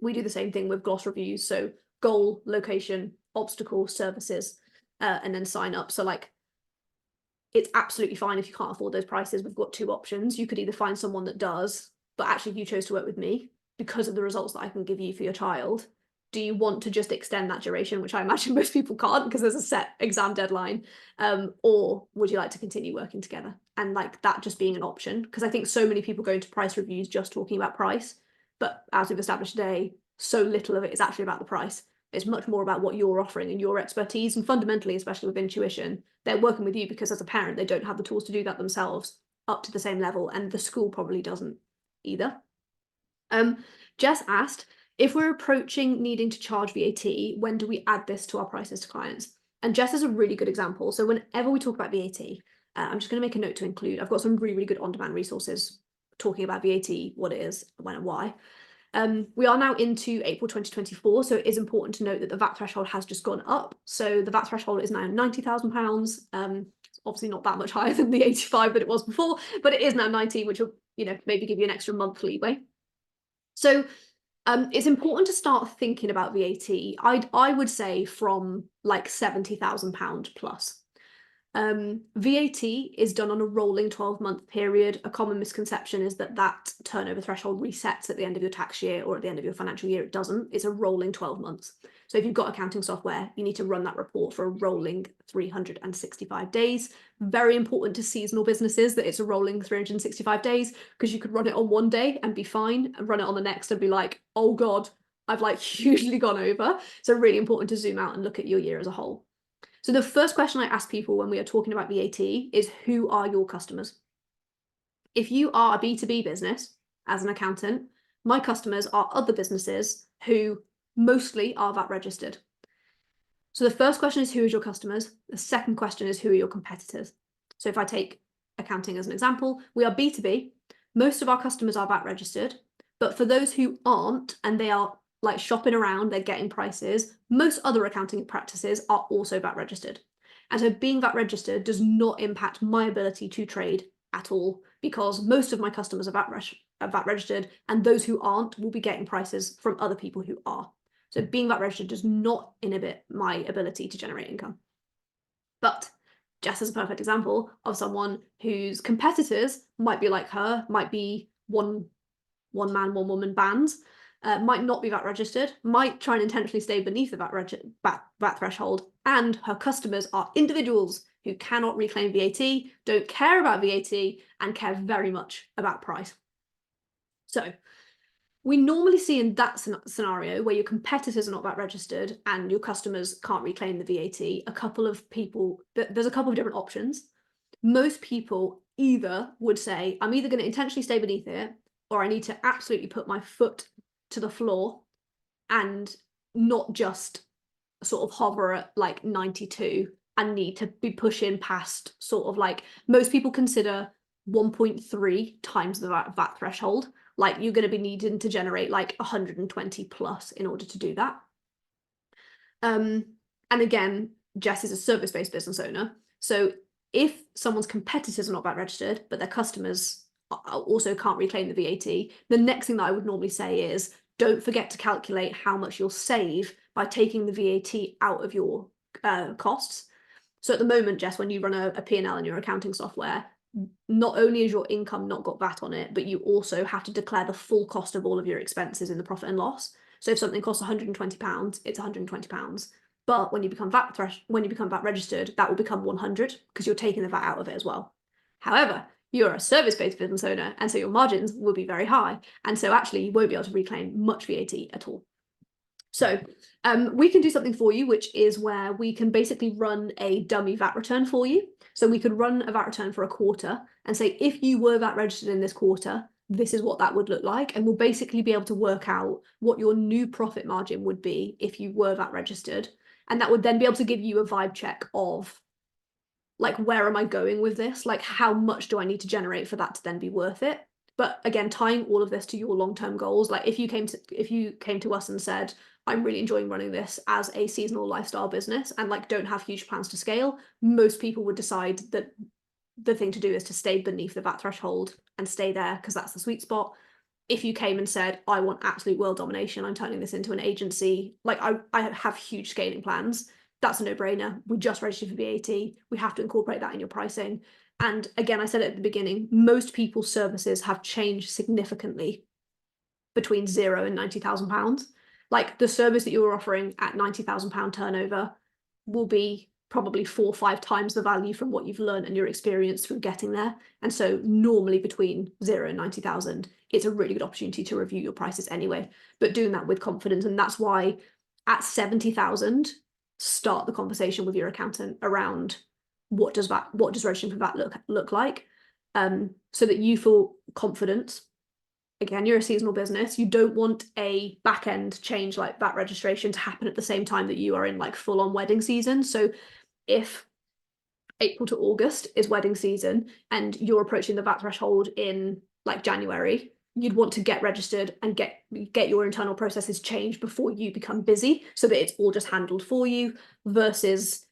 we do the same thing with gloss reviews. So goal, location, obstacle, services, and then sign up. So like, it's absolutely fine if you can't afford those prices. We've got two options. You could either find someone that does, but actually you chose to work with me because of the results that I can give you for your child. Do you want to just extend that duration, which I imagine most people can't because there's a set exam deadline, or would you like to continue working together? And like that just being an option, because I think so many people go into price reviews just talking about price, but as we've established today, so little of it is actually about the price. It's much more about what you're offering and your expertise. And fundamentally, especially with intuition, they're working with you because as a parent, they don't have the tools to do that themselves up to the same level. And the school probably doesn't either. Jess asked, if we're approaching needing to charge VAT, when do we add this to our prices to clients? And Jess is a really good example. So whenever we talk about VAT, I'm just going to make a note to include, I've got some really, really good on-demand resources talking about VAT, what it is, when and why. We are now into April 2024, so it is important to note that the VAT threshold has just gone up. So the VAT threshold is now £90,000. It's obviously not that much higher than the 85 that it was before, but it is now 90, which will, maybe give you an extra month leeway. So it's important to start thinking about VAT. I would say from like £70,000 plus. VAT is done on a rolling 12-month period. A common misconception is that turnover threshold resets at the end of your tax year or at the end of your financial year. It doesn't. It's a rolling 12 months. So if you've got accounting software, you need to run that report for a rolling 365 days. Very important to seasonal businesses that it's a rolling 365 days, because you could run it on one day and be fine and run it on the next and be like, oh God, I've like hugely gone over. So really important to zoom out and look at your year as a whole. So the first question I ask people when we are talking about VAT is, who are your customers? If you are a B2B business as an accountant, my customers are other businesses who mostly are VAT registered. So the first question is, who is your customers? The second question is, who are your competitors? So if I take accounting as an example, we are B2B. Most of our customers are VAT registered, but for those who aren't, and they are like shopping around, they're getting prices, most other accounting practices are also VAT registered. And so being VAT registered does not impact my ability to trade at all, because most of my customers are VAT registered, and those who aren't will be getting prices from other people who are. So being VAT registered does not inhibit my ability to generate income. But Jess is a perfect example of someone whose competitors might be like her, might be one man, one woman bands, might not be VAT registered, might try and intentionally stay beneath the VAT threshold, and her customers are individuals who cannot reclaim VAT, don't care about VAT, and care very much about price. So we normally see in that scenario where your competitors are not VAT registered and your customers can't reclaim the VAT, there's a couple of different options. Most people either would say, I'm either going to intentionally stay beneath it, or I need to absolutely put my foot to the floor and not just sort of hover at like 92 and need to be pushing past sort of like, most people consider 1.3 times the VAT threshold. Like you're going to be needing to generate like 120 plus in order to do that. And again, Jess is a service-based business owner. So if someone's competitors are not VAT registered, but their customers also can't reclaim the VAT, the next thing that I would normally say is, don't forget to calculate how much you'll save by taking the VAT out of your costs. So at the moment, Jess, when you run a P&L in your accounting software, not only is your income not got VAT on it, but you also have to declare the full cost of all of your expenses in the profit and loss. So if something costs £120, it's £120. But when you become VAT registered, that will become 100 because you're taking the VAT out of it as well. However, you're a service-based business owner, and so your margins will be very high. And so actually you won't be able to reclaim much VAT at all. So we can do something for you, which is where we can basically run a dummy VAT return for you. So we could run a VAT return for a quarter and say, if you were VAT registered in this quarter, this is what that would look like. And we'll basically be able to work out what your new profit margin would be if you were VAT registered. And that would then be able to give you a vibe check of, like, where am I going with this? Like, how much do I need to generate for that to then be worth it? But again, tying all of this to your long-term goals, like if you came to us and said, I'm really enjoying running this as a seasonal lifestyle business and like don't have huge plans to scale, most people would decide that the thing to do is to stay beneath the VAT threshold and stay there because that's the sweet spot. If you came and said, I want absolute world domination, I'm turning this into an agency, like I have huge scaling plans, that's a no-brainer. We just registered for VAT. We have to incorporate that in your pricing. And again, I said it at the beginning, most people's services have changed significantly between £0 and £90,000. Like the service that you're offering at £90,000 turnover will be probably 4 or 5 times the value from what you've learned and your experience through getting there. And so normally between 0 and 90,000, it's a really good opportunity to review your prices anyway, but doing that with confidence. And that's why at 70,000, start the conversation with your accountant around what does registering for VAT look like, so that you feel confident. Again, you're a seasonal business. You don't want a back end change like VAT registration to happen at the same time that you are in like full on wedding season. So if April to August is wedding season and you're approaching the VAT threshold in like January, you'd want to get registered and get your internal processes changed before you become busy so that it's all just handled for you, versus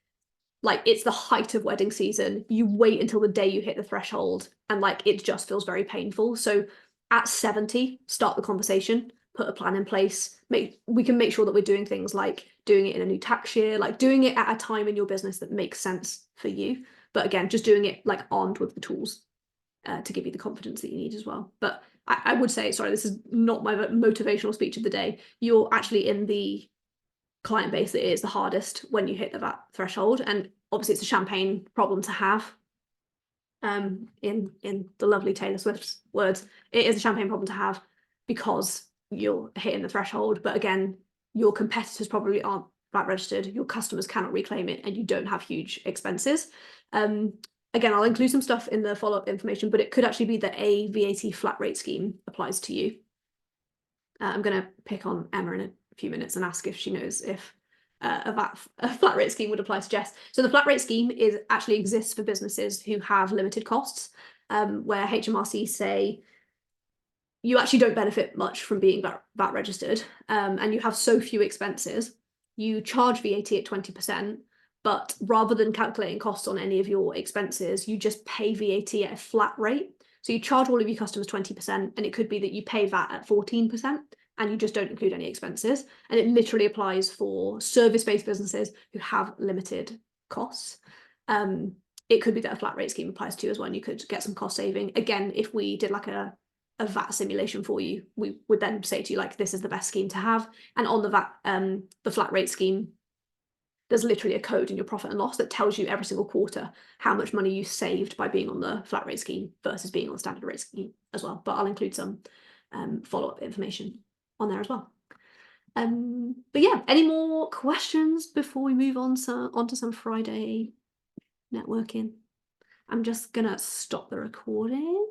like it's the height of wedding season, you wait until the day you hit the threshold and like it just feels very painful. So at 70, start the conversation, put a plan in place. We can make sure that we're doing things like doing it in a new tax year, like doing it at a time in your business that makes sense for you. But again, just doing it like armed with the tools to give you the confidence that you need as well. But I would say, sorry, this is not my motivational speech of the day. You're actually in the client base that is the hardest when you hit the VAT threshold. And obviously it's a champagne problem to have. In the lovely Taylor Swift's words, it is a champagne problem to have because you're hitting the threshold. But again, your competitors probably aren't VAT registered, your customers cannot reclaim it, and you don't have huge expenses. Again, I'll include some stuff in the follow-up information, but it could actually be that a VAT flat rate scheme applies to you. I'm going to pick on Emma in a few minutes and ask if she knows if a flat rate scheme would apply to Jess. So the flat rate scheme actually exists for businesses who have limited costs, where HMRC say you actually don't benefit much from being VAT registered, and you have so few expenses. You charge VAT at 20%, but rather than calculating costs on any of your expenses, you just pay VAT at a flat rate. So you charge all of your customers 20%, and it could be that you pay VAT at 14%, and you just don't include any expenses. And it literally applies for service-based businesses who have limited costs. It could be that a flat rate scheme applies to you as well, and you could get some cost saving. Again, if we did like a VAT simulation for you, we would then say to you, like, this is the best scheme to have. And on the VAT, the flat rate scheme, there's literally a code in your profit and loss that tells you every single quarter how much money you saved by being on the flat rate scheme versus being on the standard rate scheme as well. But I'll include some follow-up information on there as well. But yeah, any more questions before we move on onto some Friday networking? I'm just gonna stop the recording.